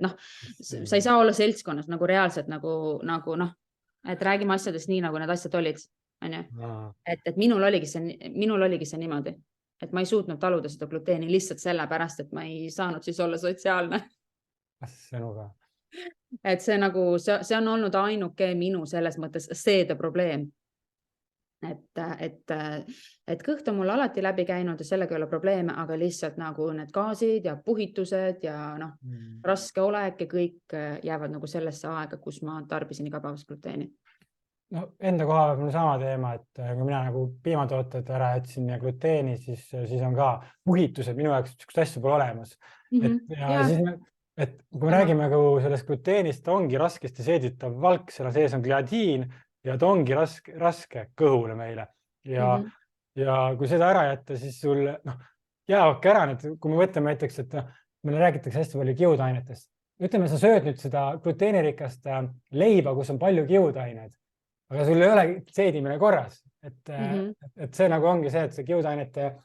sa ei saa olla seltskonnas nagu reaalselt, et räägime asjadest nii, nagu need asjad olid. Et minul oligi see niimoodi, et ma ei suutnud taluda seda gluteeni lihtsalt sellepärast, et ma ei saanud siis olla sotsiaalne. Sinuga. Et see nagu, see on olnud ainuke minu selles mõttes seede probleem. Et kõht on mul alati läbi käinud ja sellega ei ole probleeme, aga lihtsalt nagu need gaasid ja puhitused ja noh, raske olek ja kõik jäävad nagu sellesse aega, kus ma tarbisin igapäevast gluteeni. No enda koha peal on sama teema, et kui mina nagu piimatooted ära jätsin ja gluteeni, siis on ka puhitused minu jaoks niisugust asja pole olemas. Et kui me räägime sellest gluteenist, ongi raskesti seeditav valk, selle sees on gliadiin ja ta ongi raske kõhule meile. Ja kui seda ära jätta, siis sul jäävadki ära need, kui me võtame näiteks, et meile räägitakse hästi palju kiudainetest. Ütleme, sa sööd nüüd seda gluteenirikast leiba, kus on palju kiudained, aga sul ei ole seedimine korras. Et see nagu ongi see, et see kiudainete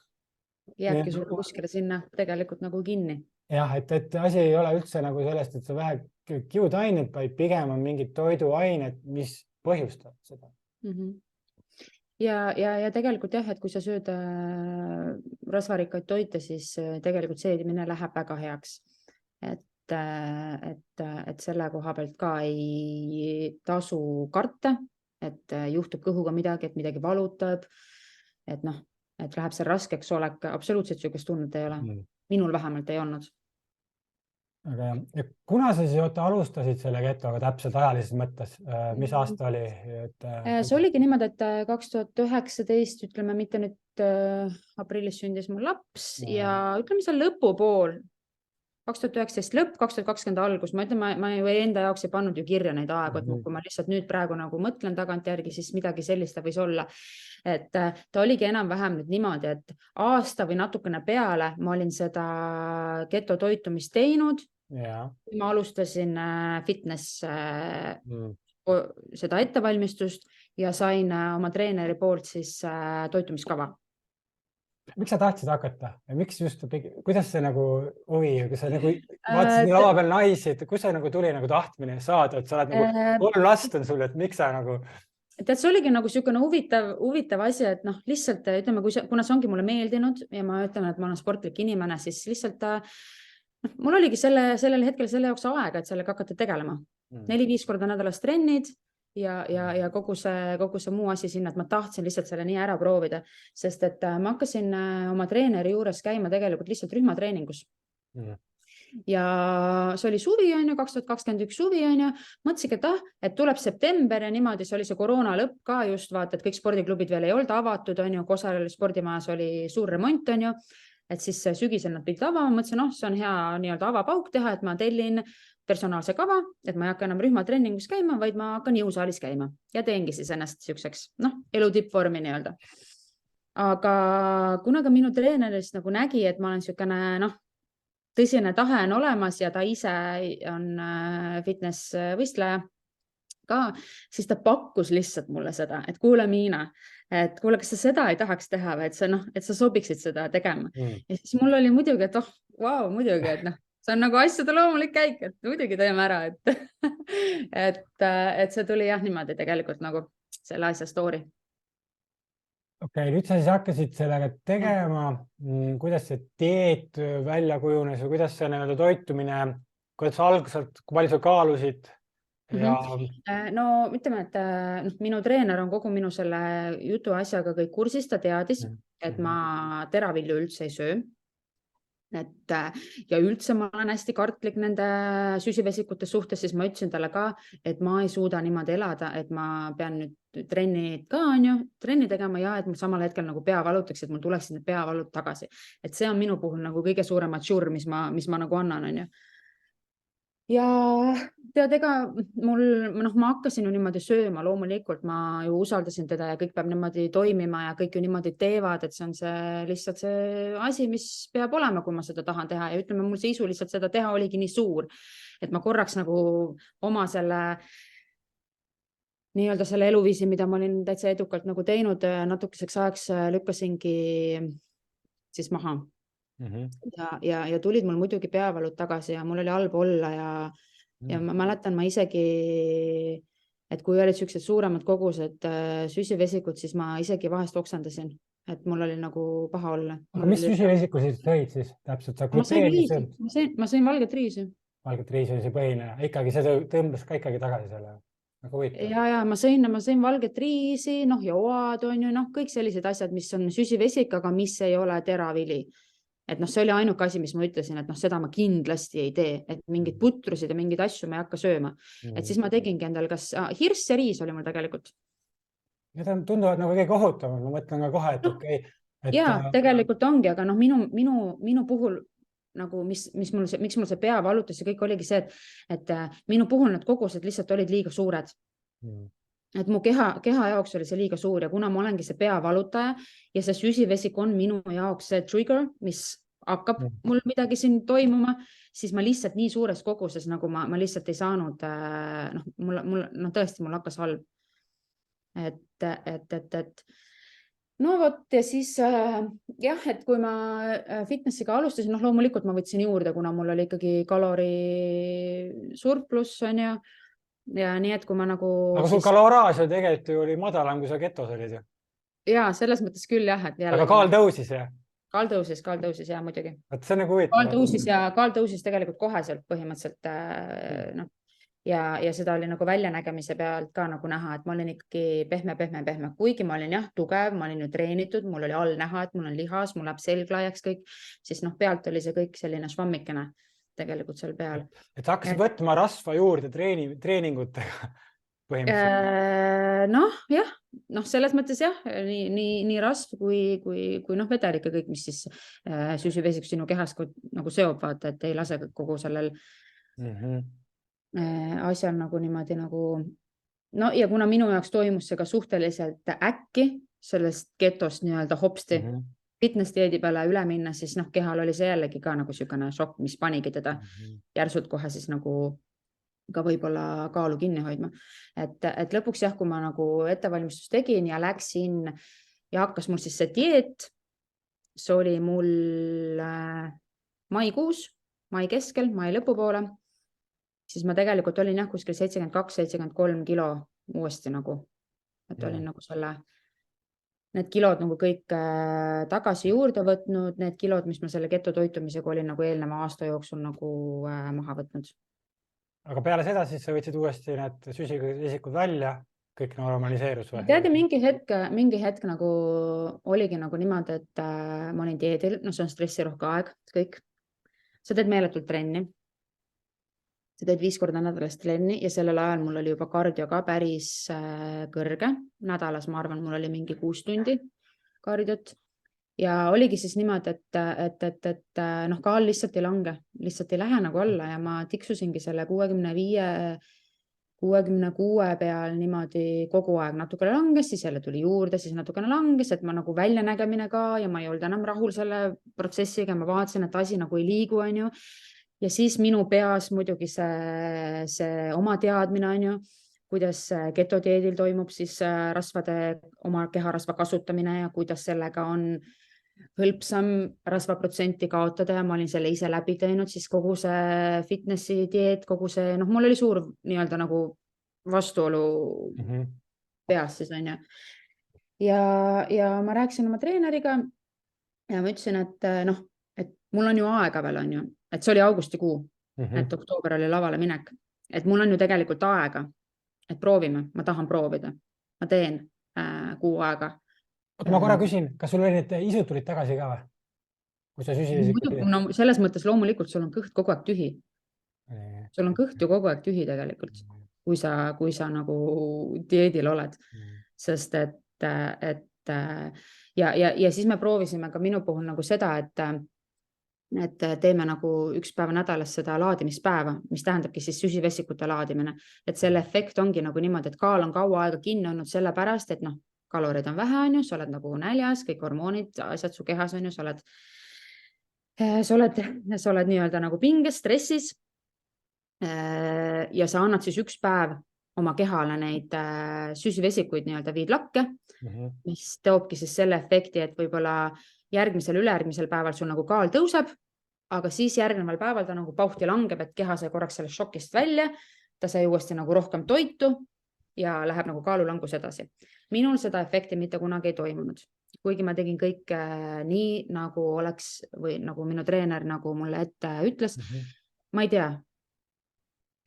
jääbki sul kuskile sinna tegelikult nagu kinni. Jah, et asi ei ole üldse nagu sellest, et sa vähe kiudainet, vaid pigem on mingid toiduained, mis põhjustavad seda. Ja tegelikult jah, et kui sa sööd rasvarikkaid toite, siis tegelikult seedimine läheb väga heaks. Et selle koha pealt ka ei tasu karta, et juhtub kõhuga midagi, et midagi valutab, et läheb see raskeks olek, absoluutselt süükest tunnet ei ole. Minul vähemalt ei olnud. Aga ja kuna sa siis alustasid selle ketoga täpselt ajalises mõttes, mis aasta oli? See oligi niimoodi, et 2019, ütleme mitte nüüd aprillis sündis mul laps ja ütleme seal lõpupool, 2019 lõpp, 2020 algus, ma ütlen, ma ju enda jaoks ei pannud ju kirja neid aegu, et kui ma lihtsalt nüüd praegu nagu mõtlen tagantjärgi, siis midagi sellist võis olla. Et ta oligi enam-vähem nüüd niimoodi, et aasta või natukene peale ma olin seda ketotoitumist teinud. Ma alustasin fitness seda ettevalmistust ja sain oma treeneri poolt siis toitumiskava. Miks sa tahtsid hakata? Miks just, kuidas see nagu huvi, kui sa nagu vaatasid lava peal naisi, et kus sa nagu tuli nagu tahtmine saada, et sa oled nagu 3 last on sul, et miks sa nagu... Tead, see oligi nagu niisugune huvitav asi, et lihtsalt ütleme, kuna see ongi mulle meeldinud ja ma ütlen, et ma olen sportlik inimene, siis lihtsalt mul oligi sellel hetkel selle jaoks aega, et sellega hakata tegelema. 4-5 korda nädalas trennid ja kogu see muu asi sinna, et ma tahtsin lihtsalt selle nii ära proovida, sest et ma hakkasin oma treeneri juures käima tegelikult lihtsalt rühmatreeningus. Ja see oli suvi, 2021 suvi, mõtlesin, et tuleb september ja niimoodi, see oli see koroona lõpp ka just, vaata, et kõik spordiklubid veel ei olnud avatud, Kosarelis spordimajas oli suur remont, et siis sügisel nad pidid avama, mõtlesin, see on hea nii-öelda avapauk teha, et ma tellin personaalse kava, et ma ei hakka enam rühmatreeningus käima, vaid ma hakkan jõusaalis käima ja teengi siis ennast siukseks, elu tippvormi nii-öelda. Aga kuna ka minu treenerist nagu nägi, et ma olen siukene, tõsine tahe on olemas ja ta ise on fitness võistleja ka, siis ta pakkus lihtsalt mulle seda, et kuule Miina, et kuule, kas sa seda ei tahaks teha või et sa sobiksid seda tegema. Ja siis mul oli muidugi, et vau, muidugi, et see on nagu asjade loomulik käik, et muidugi teeme ära, et see tuli jah niimoodi tegelikult nagu selle asja story. Okei, nüüd sa siis hakkasid sellega tegema, kuidas see dieet välja kujunes või kuidas see toitumine, kuidas alguselt, kui palju sa kaalusid? No ütleme, et minu treener on kogu minu selle jutu asjaga kõik kursis, ta teadis, et ma teravilju üldse ei söö. Ja üldse ma olen hästi kartlik nende süsivesikute suhtes, siis ma ütlesin talle ka, et ma ei suuda niimoodi elada, et ma pean nüüd trenni tegema ja et mul samal hetkel nagu pea valutaks, et mul tuleksid need peavalud tagasi. Et see on minu puhul nagu kõige suurem atšur, mis ma nagu annan. Ja tead, ma hakkasin ju niimoodi sööma, loomulikult ma ju usaldasin teda ja kõik peab niimoodi toimima ja kõik ju niimoodi teevad, et see on lihtsalt see asi, mis peab olema, kui ma seda tahan teha ja ütleme, mul see isu lihtsalt seda teha oligi nii suur, et ma korraks nagu oma selle nii-öelda selle eluviisi, mida ma olin täitsa edukalt nagu teinud, natukeseks ajaks lükkasingi siis maha. Ja tulid mul muidugi peavalud tagasi ja mul oli halb olla ja ma mäletan, ma isegi et kui olid siuksed suuremad kogused süsivesikud, siis ma isegi vahest oksendasin, et mul oli nagu paha olla. Aga mis süsivesiku siis tõid siis täpselt? Ma sõin valget riisi. Valget riisi oli see põhine. Ikkagi see tõmbas ka ikkagi tagasi selle. Ja ma sõin valget riisi, ja oad on ju, kõik sellised asjad, mis on süsivesik, aga mis ei ole teravili. Et see oli ainuke asi, mis ma ütlesin, et seda ma kindlasti ei tee, et mingid putrusid ja mingeid asju ma ei hakka sööma. Et siis ma tegingi endal kas hirss ja riis oli mul tegelikult. Need tunduvad nagu kõige ohutamad, ma mõtlen ka kohe, et okei. Ja tegelikult ongi, aga minu puhul nagu, miks mul see pea valutas ja kõik oligi see, et minu puhul need kogused lihtsalt olid liiga suured. Et mu keha jaoks oli see liiga suur ja kuna ma olengi see peavalutaja ja see süsivesik on minu jaoks see trigger, mis hakkab mul midagi siin toimuma, siis ma lihtsalt nii suures koguses, nagu ma lihtsalt ei saanud, tõesti, mul hakkas halb. No vot, ja siis et kui ma fitnessiga alustasin, loomulikult ma võtsin juurde, kuna mul oli ikkagi kalori surplus, on ju. Ja nii, et kui ma nagu... Aga sul kaloraaž tegelikult ju oli madalam, kui sa ketos olid ju. Ja, selles mõttes küll jah. Aga kaal tõusis jah? Kaal tõusis ja muidugi. See on nagu huvitav. Kaal tõusis tegelikult koheselt põhimõtteliselt. Ja seda oli nagu väljanägemise pealt ka nagu näha, et ma olin ikkagi pehme. Kuigi ma olin tugev, ma olin ju treenitud, mul oli all näha, et mul on lihas, mul läheb selg laiaks kõik, siis pealt oli see kõik selline švammikene tegelikult seal peal. Et hakkasid võtma rasva juurde treeningutega põhimõtteliselt? Selles mõttes jah, nii rasv kui vedel ikka kõik, mis siis süsivesik sinu kehas nagu seob, vaata, et ei lase kogu sellel asjal nagu niimoodi nagu... ja kuna minu jaoks toimus see ka suhteliselt äkki sellest ketost nii-öelda hopsti fitness dieedi peale üle minna, siis kehal oli see jällegi ka nagu niisugune šokk, mis panigi teda järsult kohe siis nagu ka võib-olla kaalu kinni hoidma. Et lõpuks jah, kui ma nagu ettevalmistust tegin ja läksin ja hakkas mul siis see dieet, see oli mul maikuus, mai keskel, mai lõpupoole, siis ma tegelikult olin jah kuskil 72-73 kilo uuesti nagu, et olin nagu need kilod nagu kõik tagasi juurde võtnud, need kilod, mis ma selle keto toitumisega olin nagu eelneva aasta jooksul nagu maha võtnud. Aga peale seda siis sa võtsid uuesti need süsivesikud välja, kõik normaliseerus või? Tead, mingi hetk nagu oligi nagu niimoodi, et ma olin dieedil, see on stressirohke aeg, kõik. Sa teed meeletult trenni. Sa teed 5 korda nädalas trenni ja sellel ajal mul oli juba kardio ka päris kõrge. Nädalas, ma arvan, mul oli mingi 6 tundi kardiot. Ja oligi siis niimoodi, et kaal lihtsalt ei lange, lihtsalt ei lähe nagu alla ja ma tiksusingi selle 65-66 peal niimoodi kogu aeg natukene langes, siis jälle tuli juurde, siis natukene langes, et ma nagu väljanägemine ka ja ma ei olnud enam rahul selle protsessiga, ma vaatasin, et asi nagu ei liigu, on ju. Ja siis minu peas muidugi see oma teadmine, on ju, kuidas ketodieedil toimub siis oma keharasva kasutamine ja kuidas sellega on hõlpsam rasvaprotsenti kaotada ja ma olin selle ise läbi teinud, siis kogu see fitnessi dieet, kogu see, mul oli suur nii-öelda nagu vastuolu peas siis, on ju. Ja ma rääkisin oma treeneriga ja ma ütlesin, et mul on ju aega veel, on ju, et see oli augustikuu, et oktoober oli lavale minek, et mul on ju tegelikult aega, et proovime, ma tahan proovida, ma teen kuu aega. Oota, ma korra küsin, kas sul oli need isud tulid tagasi ka või? Kui sa süsivesikud... Selles mõttes loomulikult sul on kõht kogu aeg tühi. Sul on kõht ju kogu aeg tühi tegelikult, kui sa nagu dieedil oled. Sest ja siis me proovisime ka minu puhul nagu seda, et teeme nagu 1 päev nädalas seda laadimispäeva, mis tähendabki siis süsivesikute laadimine. Et selle efekt ongi nagu niimoodi, et kaal on kaua aega kinni olnud selle pärast, et kalorid on vähe, on ju, sa oled nagu näljas, kõik hormoonid, asjad su kehas on ju, sa oled nii-öelda nagu pinges, stressis ja sa annad siis 1 päev oma kehale neid süsivesikuid nii-öelda viid lakke, mis toobki siis selle efekti, et võib-olla järgmisel, ülejärgmisel päeval sul nagu kaal tõuseb, aga siis järgneval päeval ta nagu pauhti langeb, et keha sai korraks sellest šokist välja, ta sai uuesti nagu rohkem toitu ja läheb nagu kaalulangus edasi. Minul seda efekti mitte kunagi ei toimunud, kuigi ma tegin kõik nii, nagu oleks või nagu minu treener nagu mulle ette ütles. Ma ei tea,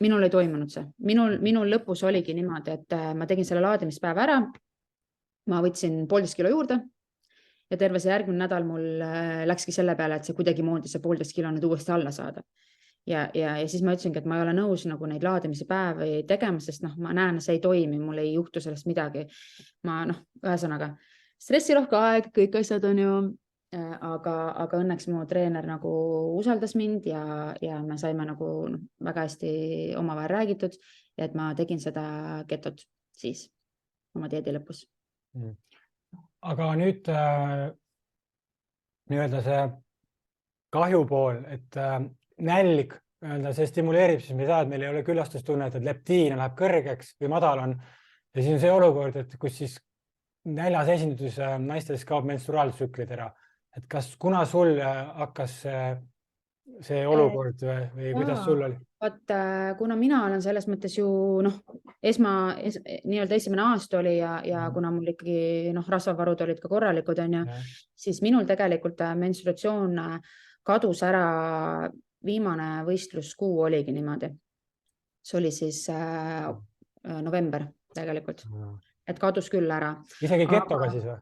minul ei toimunud see. Minul lõpus oligi niimoodi, et ma tegin selle laadimispäeva ära. Ma võtsin 1,5 kilo juurde ja terve see järgmine nädal mul läkski selle peale, et see kuidagi moodi see 1,5 kilo nüüd uuesti alla saada. Ja siis ma ütlesingi, et ma ei ole nõus nagu neid laadimise päevi tegema, sest ma näen, see ei toimi, mul ei juhtu sellest midagi. Ma ühesõnaga stressirohke aeg, kõik asjad on ju, aga õnneks mu treener nagu usaldas mind ja me saime nagu väga hästi omavahel räägitud, et ma tegin seda ketot siis oma dieedi lõpus. Aga nüüd nii-öelda see kahju pool, et nälg, see stimuleerib, siis me ei saa, et meil ei ole küllastustunnet, et leptiin läheb kõrgeks või madal on. Ja siis on see olukord, et kus siis näljas esindus naistes kaob menstruaaltsüklid ära. Et kuna sul hakkas see olukord või kuidas sul oli? Kuna mina olen selles mõttes ju nii-öelda esimene aasta oli ja kuna mul ikkagi rasvavarud olid ka korralikud, siis minul tegelikult menstruatsioon kadus ära. Viimane võistluskuu oligi niimoodi. See oli siis november tegelikult, et kadus küll ära. Isegi ketoga siis või?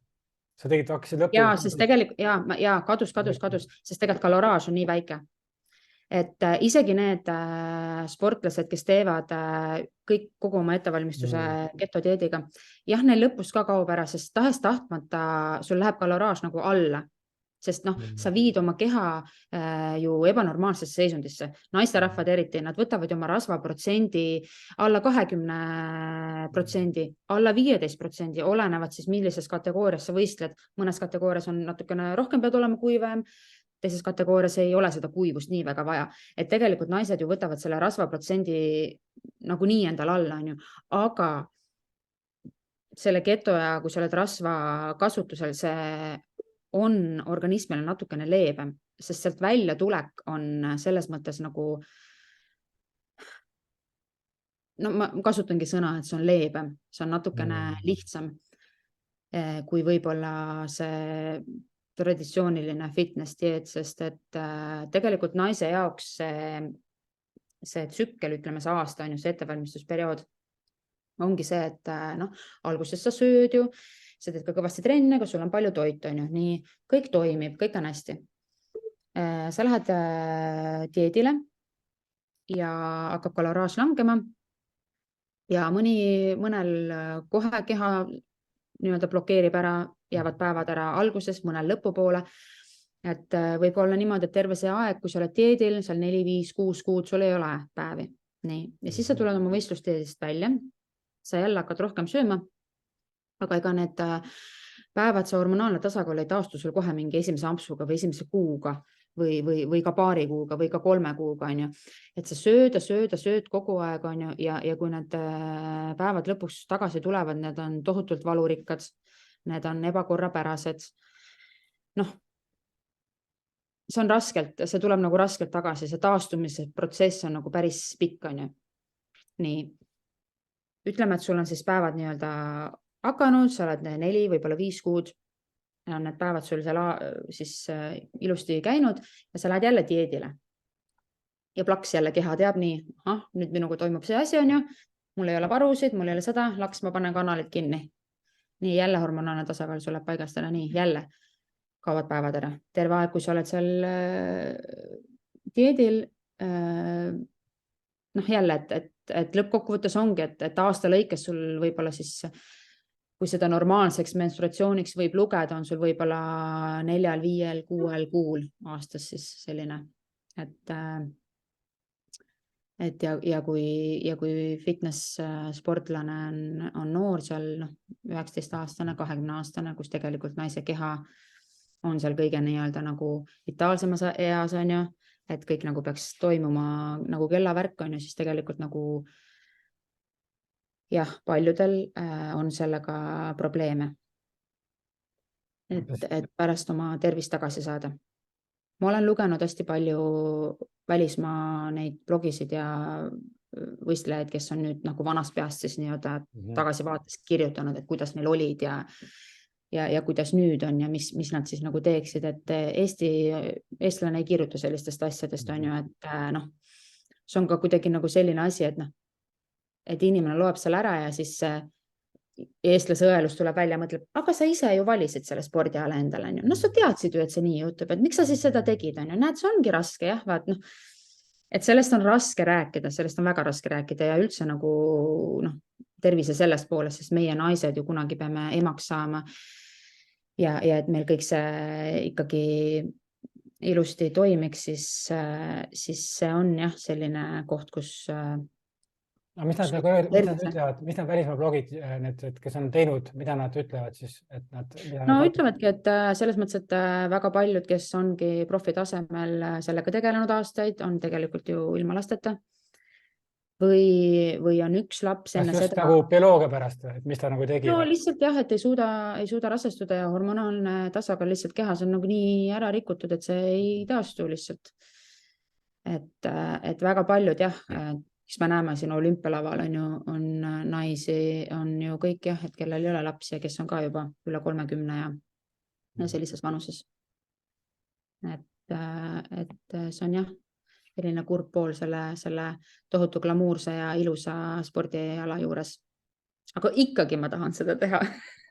Sa tegid, hakkasid lõppu? Jaa, sest tegelikult kadus, sest tegelikult kaloraaž on nii väike. Et isegi need sportlased, kes teevad kogu oma ettevalmistuse ketodieediga, jah, neil lõpus ka kaob ära, sest tahes tahtmata sul läheb kaloraaž nagu alla. Sest sa viid oma keha ju ebanormaalsesse seisundisse. Naisterahvad eriti, nad võtavad oma rasvaprotsendi alla 20%, alla 15%, olenevad siis millises kategoorias sa võistled. Mõnes kategoorias on natukene rohkem pead olema kuivem, teises kategoorias ei ole seda kuivust nii väga vaja. Et tegelikult naised ju võtavad selle rasvaprotsendi nagu nii endal alla, aga selle keto ja kui sa oled rasva kasutusel, see on organismile natukene leebem, sest sealt välja tulek on selles mõttes nagu, ma kasutangi sõna, et see on leebem, see on natukene lihtsam, kui võib-olla see traditsiooniline fitness dieet, sest et tegelikult naise jaoks see tsükkel, ütleme see aasta on ju see ettevalmistusperiood, ongi see, et alguses sa sööd ju, sa teed ka kõvasti trenne, kus sul on palju toitu, nii kõik toimib, kõik on hästi. Sa lähed dieedile ja hakkab kaloraaž langema ja mõnel kohe keha nii-öelda blokeerib ära, jäävad päevad ära alguses, mõnel lõpupoole. Et võib olla niimoodi, et terve see aeg, kui sa oled dieedil, seal 4, 5, 6 kuud, sul ei ole päevi. Nii. Ja siis sa tuled oma võistlusdieedist välja, sa jälle hakkad rohkem sööma, aga ega need päevad, see hormonaalne tasakaal ei taastu sul kohe mingi esimese ampsuga või esimese kuuga või ka paari kuuga või ka 3 kuuga, on ju. Et sa sööd kogu aeg, on ju, ja kui need päevad lõpuks tagasi tulevad, need on tohutult valurikkad, need on ebakorrapärased. See on raskelt, see tuleb nagu raskelt tagasi, see taastumise protsess on nagu päris pikk, on ju. Nii. Ütleme, et sul on siis päevad nii-öelda hakanud, sa oled 4, võib-olla 5 kuud, on need päevad sul seal siis ilusti käinud ja sa lähed jälle dieedile. Ja plaks jälle keha teab nii, nüüd minuga toimub see asi, on ju, mul ei ole varusid, mul ei ole seda, laks, ma panen kanalid kinni. Nii, jälle hormonaalne tasakaal sul läheb paigastele, nii, jälle kaovad päevad ära. Terve aeg, kui sa oled seal dieedil, jälle, et lõppkokkuvõttes ongi, et aasta lõikes sul võib-olla siis, kui seda normaalseks menstruatsiooniks võib lugeda, on sul võib-olla 4, 5, 6 kuul aastas siis selline, ja kui fitness sportlane on noor seal 19-aastane, 20-aastane, kus tegelikult naise keha on seal kõige nii-öelda nagu vitaalsemas eas, on ju, et kõik nagu peaks toimuma nagu kellavärk, on ju, siis tegelikult nagu jah, paljudel on sellega probleeme, et pärast oma tervist tagasi saada. Ma olen lugenud hästi palju välismaa neid blogisid ja võistlejaid, kes on nüüd nagu vanast peast siis nii-öelda tagasivaates kirjutanud, et kuidas neil olid ja kuidas nüüd on ja mis nad siis nagu teeksid, et eestlane ei kirjuta sellistest asjadest, on ju, et noh, see on ka kuidagi nagu selline asi, et noh, et inimene loeb seal ära ja siis eestlase õelus tuleb välja ja mõtleb, aga sa ise ju valisid selle spordiala endale, on ju. No sa teadsid ju, et see nii juhtub, et miks sa siis seda tegid, on ju. Näed, see ongi raske, jah, vaat noh, et sellest on raske rääkida, sellest on väga raske rääkida ja üldse nagu noh, tervise sellest poolest, sest meie naised ju kunagi peame emaks saama ja et meil kõik see ikkagi ilusti toimiks, siis see on jah, selline koht, kus no, mis nad välismaa blogid, need, kes on teinud, mida nad ütlevad siis, et nad... No ütlevadki, et selles mõttes, et väga paljud, kes ongi profi tasemel sellega tegelenud aastaid, on tegelikult ju ilma lasteta või on üks laps enne just seda... nagu bioloogia pärast, et mis ta nagu tegi? No lihtsalt jah, et ei suuda rasestuda ja hormonaalne tasakaal lihtsalt kehas on nagu nii ära rikutud, et see ei taastu lihtsalt. Et väga paljud jah, mis me näeme siin olümpialaval on naisi, on ju kõik jah, et kellel ei ole lapsi ja kes on ka juba üle 30 ja sellises vanuses. Et see on jah, selline kurb pool selle tohutu glamuurse ja ilusa spordiala juures. Aga ikkagi ma tahan seda teha.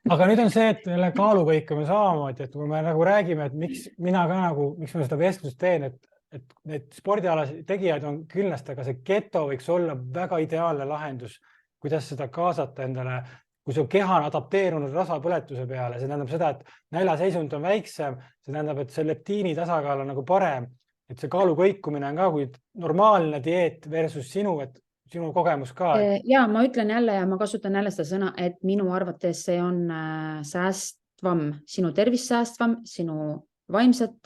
Aga nüüd on see, et kaalupõikame samamoodi, et kui me nagu räägime, et miks mina ka nagu, miks ma seda vestlust teen, et need spordialasi tegijaid on küllast, aga see keto võiks olla väga ideaalne lahendus, kuidas seda kaasata endale, kui su keha on adapteerunud rasvapõletuse peale, see tähendab seda, et näljaseisund on väiksem, see tähendab, et see leptiini tasakaal on nagu parem, et see kaalukõikumine on ka kui normaalne dieet versus sinu kogemus ka. Ja ma ütlen jälle ja ma kasutan jälle seda sõna, et minu arvates see on säästvam, sinu tervist säästvam, sinu vaimset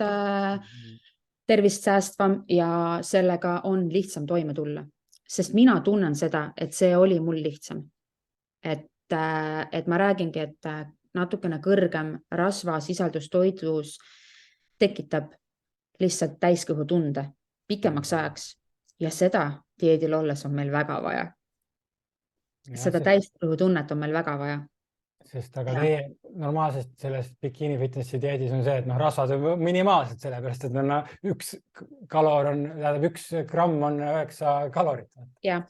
tervist säästvam ja sellega on lihtsam toime tulla. Sest mina tunnen seda, et see oli mul lihtsam. Et ma räägingi, et natukene kõrgem rasvasisaldus toidus tekitab lihtsalt täiskõhu tunde pikemaks ajaks ja seda dieedil olles on meil väga vaja. Seda täiskõhu tunnet on meil väga vaja. Sest aga teie normaalsest sellest bikini fitnessi dieedis on see, et rasvad on minimaalselt sellepärast, et üks gramm on 9 kalorit. Ja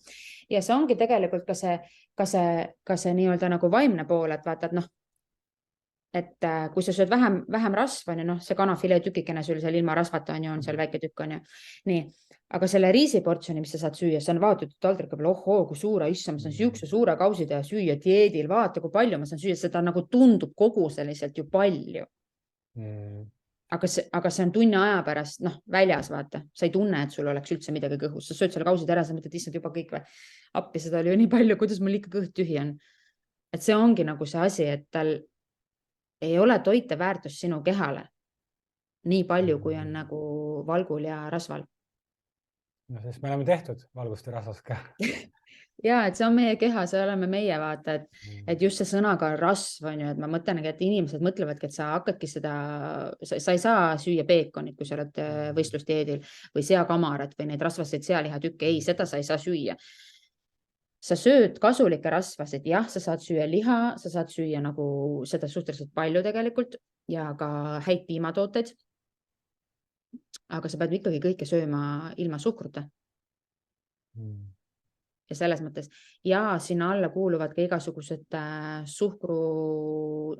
see ongi tegelikult ka see nii-öelda nagu vaimne pool, et vaata, et kui sa sööd vähem rasva, see kanafilee tükikene sul seal ilma rasvata on seal väike tükk on ju. Nii, aga selle riisiportsjoni, mis sa saad süüa, see on vaadatud taldrika peal, kui suure issa, ma saan süükse suure kauside ja süüa dieedil, vaata, kui palju ma saan süüa, seda nagu tundub koguseliselt ju palju. Aga see on tunni aja pärast, väljas vaata, sa ei tunne, et sul oleks üldse midagi kõhus, sa sööd selle kausid ära, sa mõtled, issand juba kõik või appi, seda oli ju nii palju, kuidas mul ikka kõht tühi on. Et see ongi nagu see asi, et tal ei ole toite väärtus sinu kehale nii palju, kui on nagu valgul ja rasval. No, sest me oleme tehtud valgust ja rasvast ka. Ja, et see on meie keha, see oleme meie vaata, et just see sõnaga rasv on ju, et ma mõtlengi, et inimesed mõtlevadki, et sa hakkadki seda, sa ei saa süüa peekonit, kui sa oled võistlusdieedil või seakamarat või neid rasvaseid sealihatükke, ei, seda sa ei saa süüa. Sa sööd kasulikke rasvasid, jah, sa saad süüa liha, sa saad süüa nagu seda suhteliselt palju tegelikult ja ka häid piimatooteid. Aga sa pead ikkagi kõike sööma ilma suhkruta. Ja selles mõttes. Ja sinna alla kuuluvad ka igasugused suhkru,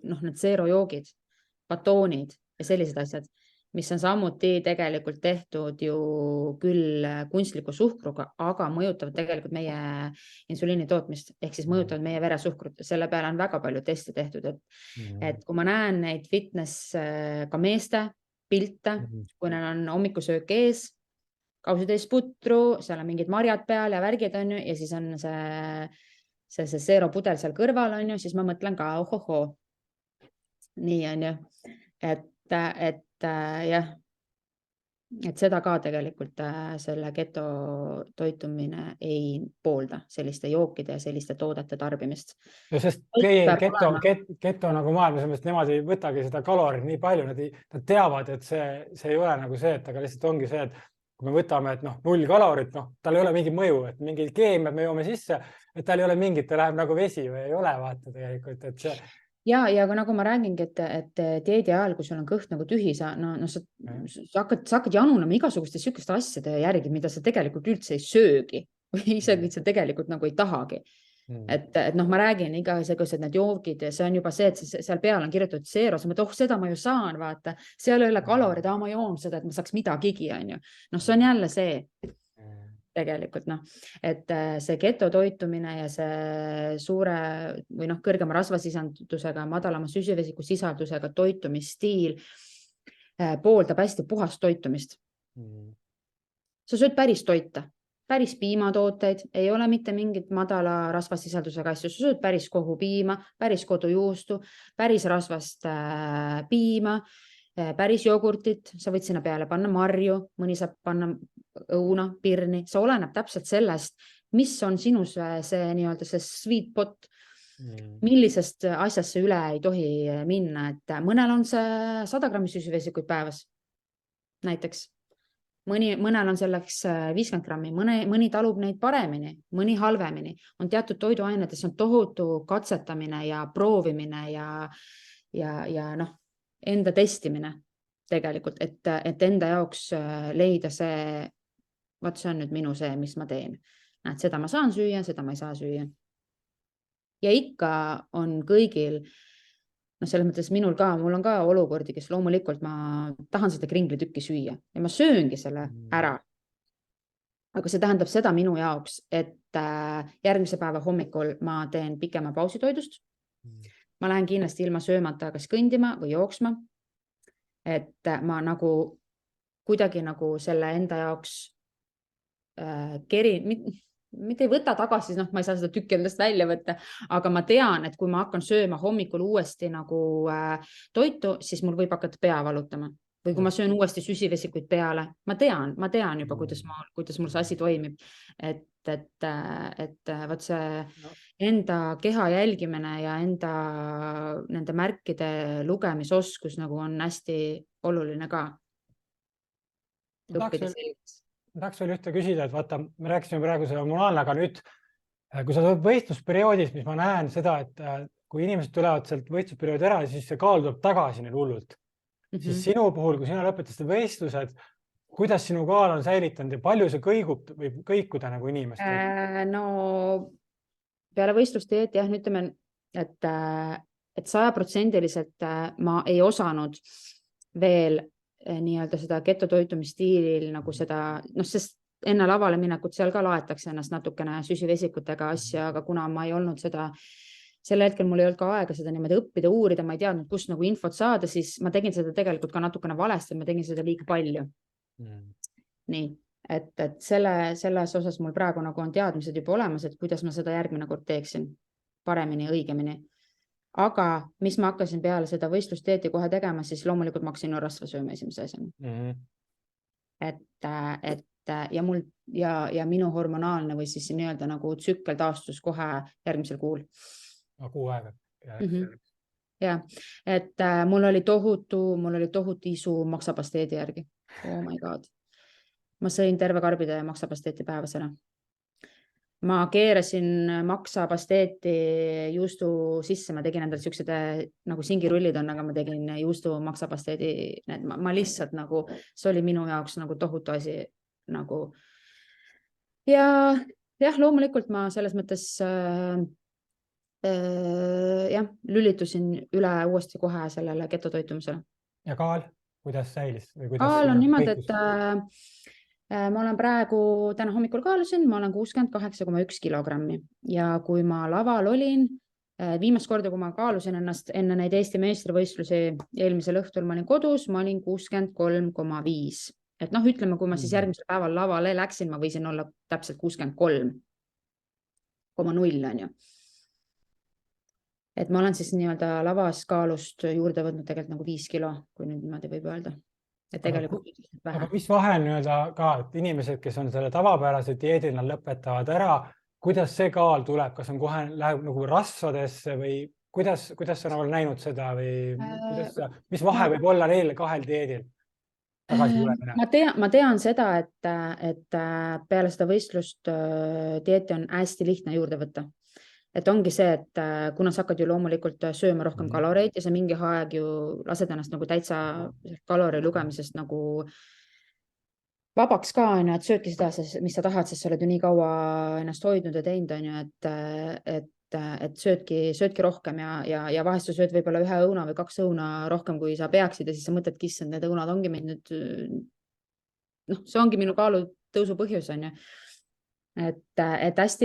need zerojoogid, batoonid ja sellised asjad, mis on samuti tegelikult tehtud ju küll kunstliku suhkruga, aga mõjutavad tegelikult meie insuliini tootmist, ehk siis mõjutavad meie veresuhkrut. Selle peale on väga palju teste tehtud, et kui ma näen neid fitness ka meeste pilte, kui neil on hommikusöök ees, kausitäis putru, seal on mingid marjad peal ja värgid on ju, ja siis on see zero pudel seal kõrval on ju, siis ma mõtlen ka, ohohoo. Nii on ju, et jah, et seda ka tegelikult selle keto toitumine ei poolda selliste jookide ja selliste toodete tarbimist. No, sest keto nagu maailmas, nemad ei võtagi seda kalorit nii palju, nad teavad, et see ei ole nagu see, et aga lihtsalt ongi see, et kui me võtame, et 0 kalorit, tal ei ole mingit mõju, et mingid keemiad me joome sisse, et tal ei ole mingit, ta läheb nagu vesi või ei ole vaata tegelikult, et see. ja aga nagu ma räägingi, et dieedi ajal, kui sul on kõht nagu tühi, sa hakkad janunema igasuguste sihukeste asjade järgi, mida sa tegelikult üldse ei söögi või isegi sa tegelikult nagu ei tahagi. Et ma räägin igasugused need joogid ja see on juba see, et seal peal on kirjutatud seeros, seda ma ju saan, vaata, seal ei ole kalorid, ma joon seda, et ma saaks midagigi, on ju. See on jälle see tegelikult, et see ketotoitumine ja see suure või kõrgema rasvasisaldusega, madalama süsivesikusisaldusega toitumisstiil pooldab hästi puhast toitumist. Sa sööd päris toita, päris piimatooteid, ei ole mitte mingit madala rasvasisaldusega asju, sa sööd päris kohupiima, päris kodujuustu, päris rasvast piima, päris jogurtit, sa võid sinna peale panna marju, mõni saab panna õuna, pirni, see oleneb täpselt sellest, mis on sinus see nii-öelda see sweet pot, millisest asjast see üle ei tohi minna, et mõnel on see 100 grammi süsivesikuid päevas näiteks. Mõnel on selleks 50 grammi, mõni talub neid paremini, mõni halvemini. On teatud toiduainetes on tohutu katsetamine ja proovimine ja enda testimine tegelikult, et enda jaoks leida see, vaat see on nüüd minu see, mis ma teen. Seda ma saan süüa, seda ma ei saa süüa. Ja ikka on kõigil selles mõttes mul on ka olukordi, kes loomulikult ma tahan seda kringlitükki süüa ja ma sööngi selle ära. Aga see tähendab seda minu jaoks, et järgmise päeva hommikul ma teen pikema pausi toidust. Ma lähen kindlasti ilma söömata kas kõndima või jooksma. Et ma nagu kuidagi nagu selle enda jaoks mitte ei võta tagasi, ma ei saa seda tükki endast välja võtta, aga ma tean, et kui ma hakkan sööma hommikul uuesti nagu toitu, siis mul võib hakata pea valutama. Või kui ma söön uuesti süsivesikuid peale, ma tean juba, kuidas mul see asi toimib. Et võt see enda keha jälgimine ja enda nende märkide lugemisoskus nagu on hästi oluline ka. Ma tahaks veel ühte küsida, et vaata, me rääkisime praegu selle hormonaalne, aga nüüd, kui sa tuled võistlusperioodis, mis ma näen seda, et kui inimesed tulevad sealt võistlusperioodi ära, siis see kaal tuleb tagasi neil hullult. Siis sinu puhul, kui sina lõpetasid võistlused, kuidas sinu kaal on säilitanud ja palju see kõigub või kõikuda nagu inimestel? No peale võistlusdieeti jah, ütleme, et 100% ma ei osanud veel nii-öelda seda ketotoitumisstiilil nagu seda, sest enne lavale minekut seal ka laetakse ennast natukene süsivesikutega asja, aga kuna ma ei olnud seda, sel hetkel mul ei olnud ka aega seda niimoodi õppida, uurida, ma ei teadnud, kust nagu infot saada, siis ma tegin seda tegelikult ka natukene valesti, ma tegin seda liiga palju. Nii, et selles osas mul praegu nagu on teadmised juba olemas, et kuidas ma seda järgmine kord teeksin paremini, õigemini. Aga mis ma hakkasin peale seda võistlusdieeti kohe tegema, siis loomulikult ma hakkasin rasva sööma esimese asjana. Ja minu hormonaalne või siis nii-öelda nagu tsükkel taastus kohe järgmisel kuul. Kuu aega. Ja, et mul oli tohutu isu maksapasteedi järgi. Oh my god. Ma sõin terve karbide maksapasteeti päevasena. Ma keerasin maksapasteeti juustu sisse, ma tegin endale siuksed nagu singirullid on, aga ma tegin juustu maksapasteedi, ma lihtsalt nagu, see oli minu jaoks nagu tohutu asi nagu. Ja loomulikult ma selles mõttes lülitusin üle uuesti kohe sellele ketotoitumisele. Ja kaal, kuidas säilis? Kaal on niimoodi, et ma olen praegu, täna hommikul kaalusin, ma olen 68,1 kilogrammi ja kui ma laval olin, viimast korda, kui ma kaalusin ennast enne neid Eesti meistrivõistlusi, eelmisel õhtul ma olin kodus, ma olin 63,5. Et ütleme, kui ma siis järgmisel päeval lavale läksin, ma võisin olla täpselt 63,0 on ju. Et ma olen siis nii-öelda lavas kaalust juurde võtnud tegelikult nagu 5 kilo, kui nüüd niimoodi võib öelda. Aga mis vahe nii-öelda ka, et inimesed, kes on selle tavapärase dieedil, nad lõpetavad ära, kuidas see kaal tuleb, kas on kohe läheb nagu rasvadesse või kuidas sa nagu näinud seda või mis vahe võib olla neil kahel dieedil? tagasi tulemine? ma tean seda, et peale seda võistlust dieeti on hästi lihtne juurde võtta. Et ongi see, et kuna sa hakkad ju loomulikult sööma rohkem kaloreid ja sa mingi aeg ju lased ennast nagu täitsa kalori lugemisest nagu vabaks ka, on ju, et söödki seda, mis sa tahad, sest sa oled ju nii kaua ennast hoidnud ja teinud, on ju, et söödki rohkem ja vahest sa sööd võib-olla 1 õuna või 2 õuna rohkem, kui sa peaksid ja siis sa mõtledki, issand, need õunad ongi mind nüüd, noh, see ongi minu kaalutõusu põhjus, on ju. Et hästi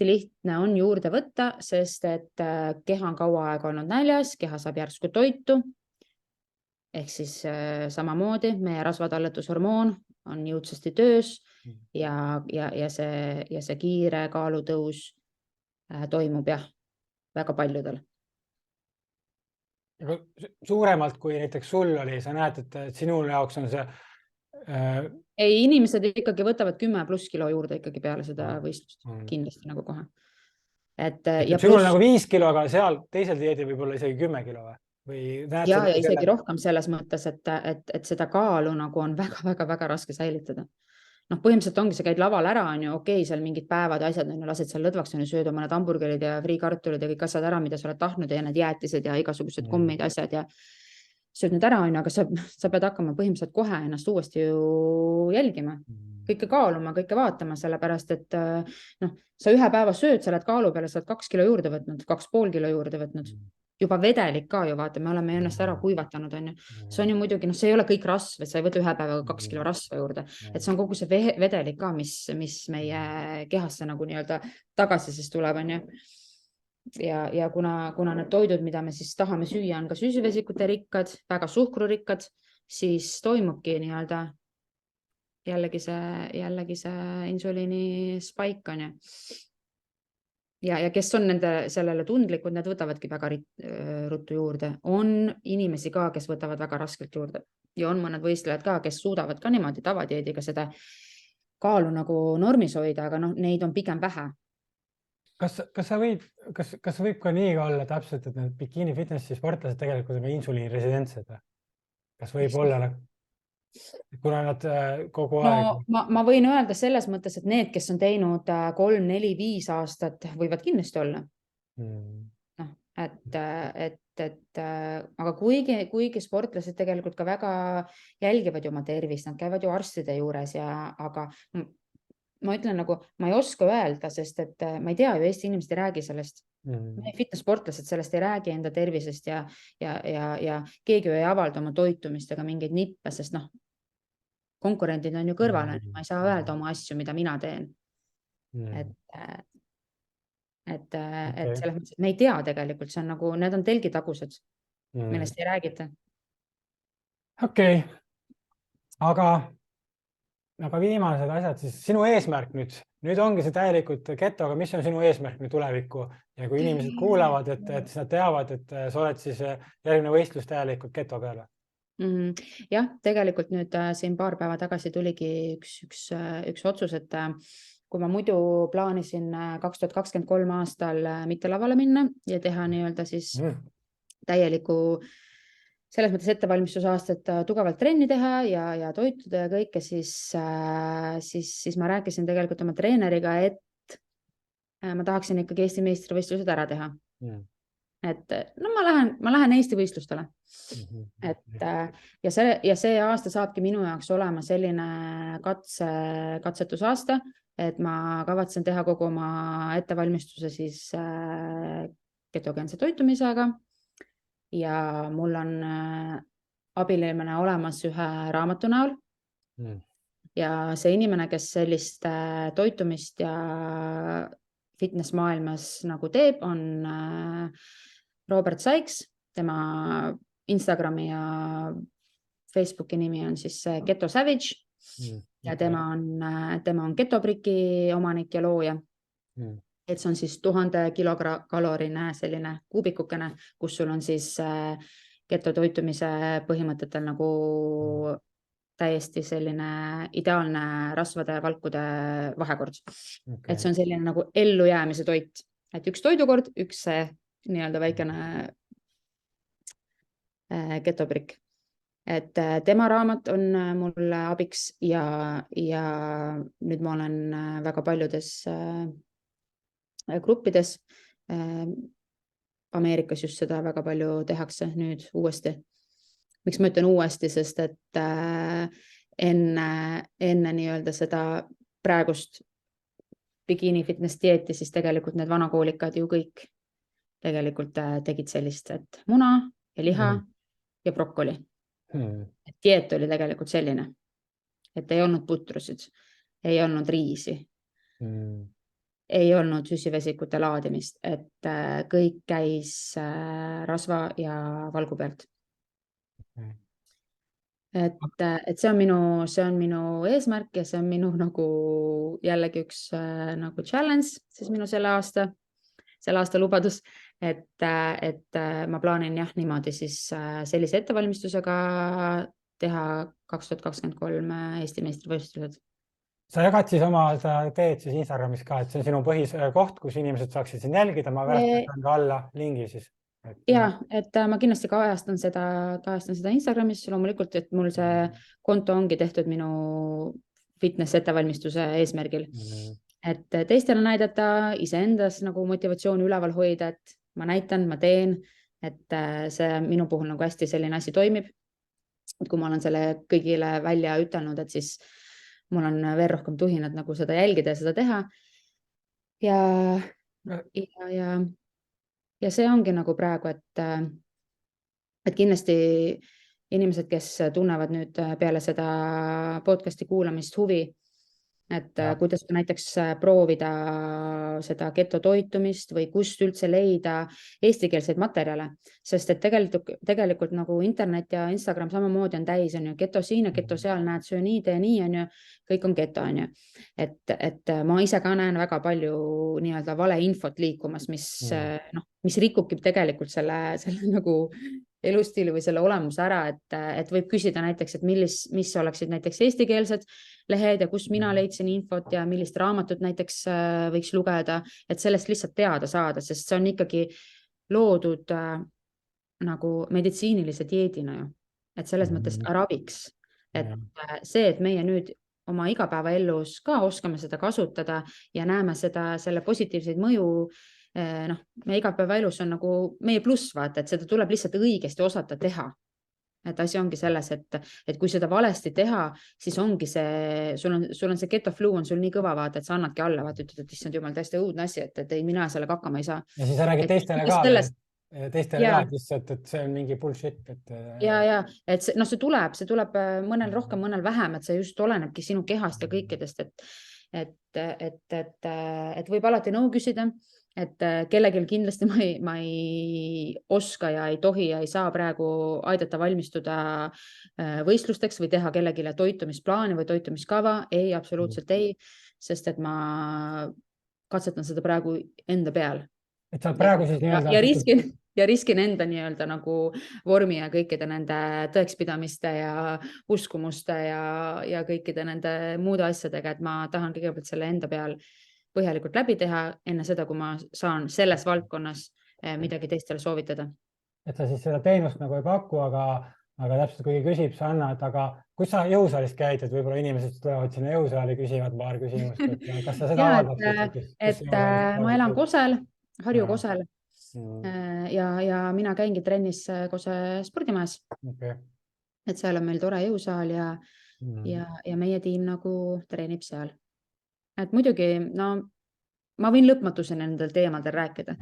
lihtne on juurde võtta, sest et keha on kaua aega olnud näljas, keha saab järsku toitu. Ehk siis samamoodi meie rasvatalletushormoon on jõudsasti töös ja see kiire kaalutõus toimub jah, väga paljudel. Suuremalt kui näiteks sul oli, sa näed, et sinul jaoks on see ei, inimesed ikkagi võtavad 10+ kilo juurde ikkagi peale seda võistlust, kindlasti nagu kohe. Sinul on nagu 5 kilo, aga seal teisel dieedil võib olla isegi 10 kilo või näed ja isegi rohkem selles mõttes, et seda kaalu nagu on väga-väga raske säilitada. Noh, põhimõtteliselt ongi, sa käid laval ära, on ju, okei, seal mingid päevad ja asjad, on ju, lased seal lõdvaks, on ju, sööd oma need hamburgerid ja friikartulid ja kõik asjad ära, mida sa oled tahtnud ja need jäätised ja igasugused kommid asjad ja sööd nüüd ära, on ju, aga sa pead hakkama põhimõtteliselt kohe ennast uuesti ju jälgima, kõike kaaluma, kõike vaatama, sellepärast, et noh, sa 1 päeva sööd, sa oled kaalu peale, sa oled 2 kilo juurde võtnud, 2,5 kilo juurde võtnud, juba vedelik ka ju, vaata, me oleme ennast ära kuivatanud, on ju. See on ju muidugi, noh, see ei ole kõik rasv, et sa ei võta 1 päevaga 2 kilo rasva juurde, et see on kogu see vedelik ka, mis meie kehasse nagu nii-öelda tagasi siis tuleb, on ju. Ja kuna need toidud, mida me siis tahame süüa, on ka süsivesikute rikkad, väga suhkrurikkad, siis toimubki nii-öelda jällegi see insuliini spike, on ju. Ja kes on sellele tundlikud, need võtavadki väga ruttu juurde. On inimesi ka, kes võtavad väga raskelt juurde ja on mõned võistlejad ka, kes suudavad ka niimoodi tavadieediga seda kaalu nagu normis hoida, aga noh, neid on pigem vähe. Kas võib ka nii olla täpselt, et need bikiini fitnessi sportlased tegelikult on ka insuliiniresidentsed? Kas võib olla, kuna nad kogu aeg... Ma võin öelda selles mõttes, et need, kes on teinud 3, 4, 5 aastat, võivad kindlasti olla. No, aga kuigi sportlased tegelikult ka väga jälgivad ju oma tervist, nad käivad ju arstide juures, aga ma ütlen nagu, ma ei oska öelda, sest et ma ei tea ju, Eesti inimesed ei räägi sellest. Meie fitness-sportlased sellest ei räägi enda tervisest ja keegi ju ei avalda oma toitumist ega mingeid nippe, sest noh, konkurendid on ju kõrval, ma ei saa öelda oma asju, mida mina teen. Et selles mõttes, et me ei tea tegelikult, see on nagu, need on telgitagused, millest ei räägita. Okei. Aga viimased asjad, siis sinu eesmärk nüüd ongi see täielikult keto, aga mis on sinu eesmärk nüüd tulevikku? Ja kui inimesed kuulavad, et siis nad teavad, et sa oled siis järgmine võistlus täielikult keto peale. Jah, tegelikult nüüd siin paar päeva tagasi tuligi üks otsus, et kui ma muidu plaanisin 2023 aastal mitte lavale minna ja teha nii-öelda siis täieliku selles mõttes ettevalmistusaastat tugevalt trenni teha ja toituda ja kõike, siis ma rääkisin tegelikult oma treeneriga, et ma tahaksin ikkagi Eesti meistrivõistlused ära teha. Et no ma lähen Eesti võistlustele. Ja see aasta saabki minu jaoks olema selline katsetusaasta, et ma kavatsen teha kogu oma ettevalmistuse siis ketogeense toitumisega. Ja mul on abilimene olemas ühe raamatu näol ja see inimene, kes sellist toitumist ja fitness maailmas nagu teeb, on Robert Sykes, tema Instagrami ja Facebooki nimi on siis Keto Savage ja tema on Ketobriki omanik ja looja. Et see on siis 1000 kilokalorine selline kuubikukene, kus sul on siis ketotoitumise põhimõtetel nagu täiesti selline ideaalne rasvade ja valkude vahekord. Et see on selline nagu ellujäämise toit, et üks toidukord, üks nii-öelda väikene ketobrik. et tema raamat on mulle abiks ja nüüd ma olen väga paljudes gruppides. Ameerikas just seda väga palju tehakse nüüd uuesti. Miks ma ütlen uuesti, sest et enne nii-öelda seda praegust bikini fitness dieeti, siis tegelikult need vanakoolikad ju kõik tegelikult tegid sellist, et muna ja liha ja brokoli. Dieet oli tegelikult selline, et ei olnud putrusid, ei olnud riisi, ei olnud süsivesikute laadimist, et kõik käis rasva ja valgu pealt. Et see on minu eesmärk ja see on minu nagu jällegi üks nagu challenge, siis minu selle aasta lubadus, et ma plaanin jah niimoodi siis sellise ettevalmistusega teha 2023 Eesti meistrivõistlused. Sa jagad siis oma teed siis Instagramis ka, et see on sinu põhikoht, kus inimesed saaksid sind jälgida, ma väärtustan ka alla lingi siis. Ja, et ma kindlasti kajastan seda Instagramis, loomulikult, et mul see konto ongi tehtud minu fitness ettevalmistuse eesmärgil. Et teistele näidata, iseendas nagu motivatsiooni üleval hoida, et ma näitan, ma teen, et see minu puhul nagu hästi selline asi toimib. Et kui ma olen selle kõigile välja ütelnud, et siis mul on veel rohkem tuhinad nagu seda jälgida ja seda teha. Ja see ongi nagu praegu, et kindlasti inimesed, kes tunnevad nüüd peale seda podcasti kuulamist huvi, et kuidas näiteks proovida seda keto toitumist või kust üldse leida eestikeelseid materjale, sest et tegelikult nagu internet ja Instagram samamoodi on täis, on ju, keto siin ja keto seal, näed, söö nii, tee nii, on ju, kõik on keto, on ju. Et ma ise ka näen väga palju nii-öelda valeinfot liikumas, mis rikubki tegelikult selle nagu elustiili või selle olemuse ära, et võib küsida näiteks, et mis oleksid näiteks eestikeelsed lehed ja kus mina leidsin infot ja millist raamatut näiteks võiks lugeda, et sellest lihtsalt teada saada, sest see on ikkagi loodud nagu meditsiinilise dieedina ju, et selles mõttes raviks, et see, et meie nüüd oma igapäevaellus ka oskame seda kasutada ja näeme selle positiivseid mõju, meie igapäevaelus on nagu meie pluss, vaata, et seda tuleb lihtsalt õigesti osata teha. Et asi ongi selles, et kui seda valesti teha, siis ongi sul on see keto flu on sul nii kõva, vaata, et sa annadki alla, vaata, ütled, et issand jumal, täiesti õudne asi, et ei, mina sellega hakkama ei saa. Ja siis sa räägid teistele ka lihtsalt, et see on mingi bullshit. Et see tuleb mõnel rohkem, mõnel vähem, et see just olenebki sinu kehast ja kõikidest, et võib alati nõu küsida, et kellelgi kindlasti ma ei oska ja ei tohi ja ei saa praegu aidata valmistuda võistlusteks või teha kellelegi toitumisplaani või toitumiskava. Ei, absoluutselt ei, sest et ma katsetan seda praegu enda peal. Et sa praegu siis ja riskin enda nii-öelda nagu vormi ja kõikide nende tõekspidamiste ja uskumuste ja kõikide nende muude asjadega, et ma tahan kõigepealt selle enda peal põhjalikult läbi teha enne seda, kui ma saan selles valdkonnas midagi teistele soovitada. Et sa siis seda teenust nagu ei paku, aga täpselt kui küsib Sanna, et aga kus sa jõusaalis käid, et võib-olla inimesed tulevad sinna jõusaali, küsivad paar küsimust, et kas sa seda avaldad? Et ma elan Kosel, Harju Kosel ja mina käingi trennis Kose spordimajas. Et seal on meil tore jõusaal ja meie tiim nagu treenib seal. Et muidugi, ma võin lõpmatuseni nendel teemadel rääkida.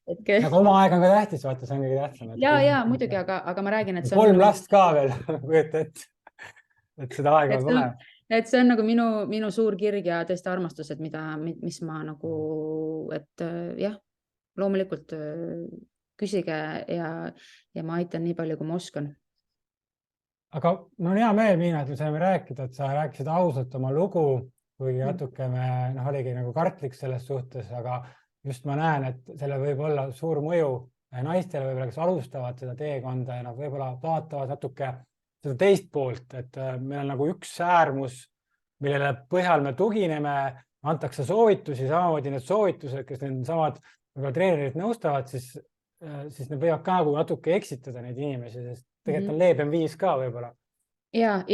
Aga oma aeg on ka tähtis, vaata, see on kõige tähtsam. Ja muidugi, aga ma räägin, et see on 3 last ka veel, võeta et seda aega on vaja. Et see on nagu minu suur kirg ja tõesti armastus, et mis ma nagu, et jah, loomulikult küsige ja ma aitan nii palju, kui ma oskan. Aga mul on hea meel, Miina, et me saime rääkida, et sa rääkisid ausalt oma lugu, kuigi natukene oligi nagu kartlik selles suhtes, aga just ma näen, et selle võib olla suur mõju naistele, võib-olla, kes alustavad seda teekonda ja võib-olla vaatavad natuke seda teist poolt, et meil on nagu üks äärmus, millele põhjal me tugineme, antakse soovitusi, samamoodi need soovitused, kes need samad treenerid nõustavad, siis siis need võivad ka nagu natuke eksitada neid inimesi, sest tegelikult on leebem viis ka võib-olla. Ja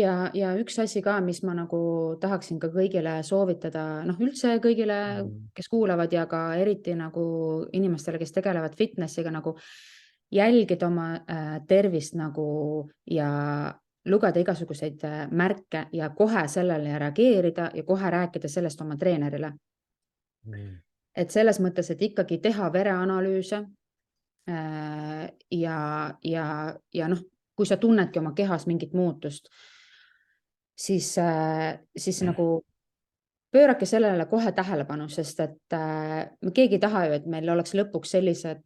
üks asi ka, mis ma nagu tahaksin ka kõigile soovitada, noh üldse kõigile, kes kuulavad ja ka eriti nagu inimestele, kes tegelevad fitnessiga, nagu jälgida oma tervist nagu ja lugeda igasuguseid märke ja kohe sellele reageerida ja kohe rääkida sellest oma treenerile. Et selles mõttes, et ikkagi teha vereanalüüse ja noh, kui sa tunnedki oma kehas mingit muutust, siis nagu pöörake sellele kohe tähelepanu, sest et me keegi ei taha ju, et meil oleks lõpuks sellised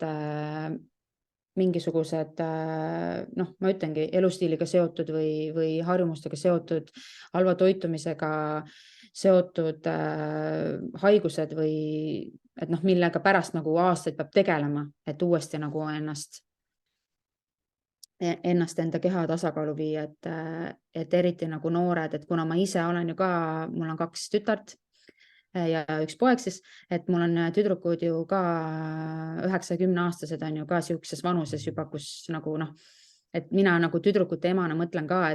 mingisugused, noh, ma ütlengi, elustiiliga seotud või harjumustega seotud, halva toitumisega seotud haigused või et noh, millega pärast nagu aastaid peab tegelema, et uuesti nagu ennast enda keha tasakaalu viia, et eriti nagu noored, et kuna ma ise olen ju ka, mul on 2 tütart ja 1 poeg siis, et mul on tüdrukud ju ka 9-10-aastased on ju ka siukses vanuses juba, kus nagu noh, et mina nagu tüdrukute emana mõtlen ka,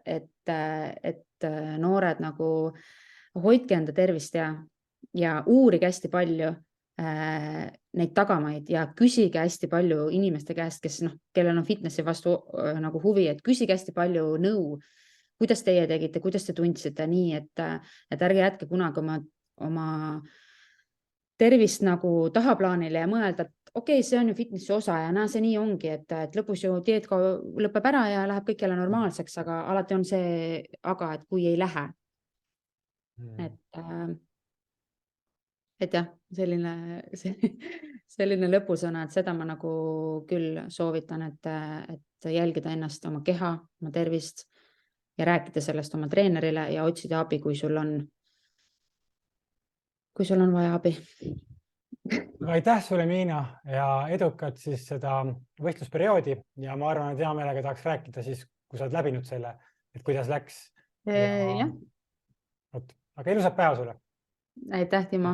et noored nagu hoidke enda tervist ja uurige hästi palju neid tagamaid ja küsige hästi palju inimeste käest, kes noh, kellel on fitnessi vastu nagu huvi, et küsige hästi palju nõu, kuidas teie tegite, kuidas te tundsite nii, et ärge jätke kunagi oma tervist nagu tahaplaanile ja mõelda, et okei, see on ju fitnessi osa ja näe, see nii ongi, et lõpus ju dieet lõpeb ära ja läheb kõik jälle normaalseks, aga alati on see, aga et kui ei lähe. Et jah, selline lõpusõna, et seda ma nagu küll soovitan, et jälgida ennast, oma keha, oma tervist ja rääkida sellest oma treenerile ja otsida abi, kui sul on vaja abi. Aitäh sulle, Miina, ja edukat siis seda võistlusperioodi ja ma arvan, et hea meelega tahaks rääkida siis, kui sa oled läbinud selle, et kuidas läks. Jah. Aga ilusat päeva sulle. Aitäh, Timo.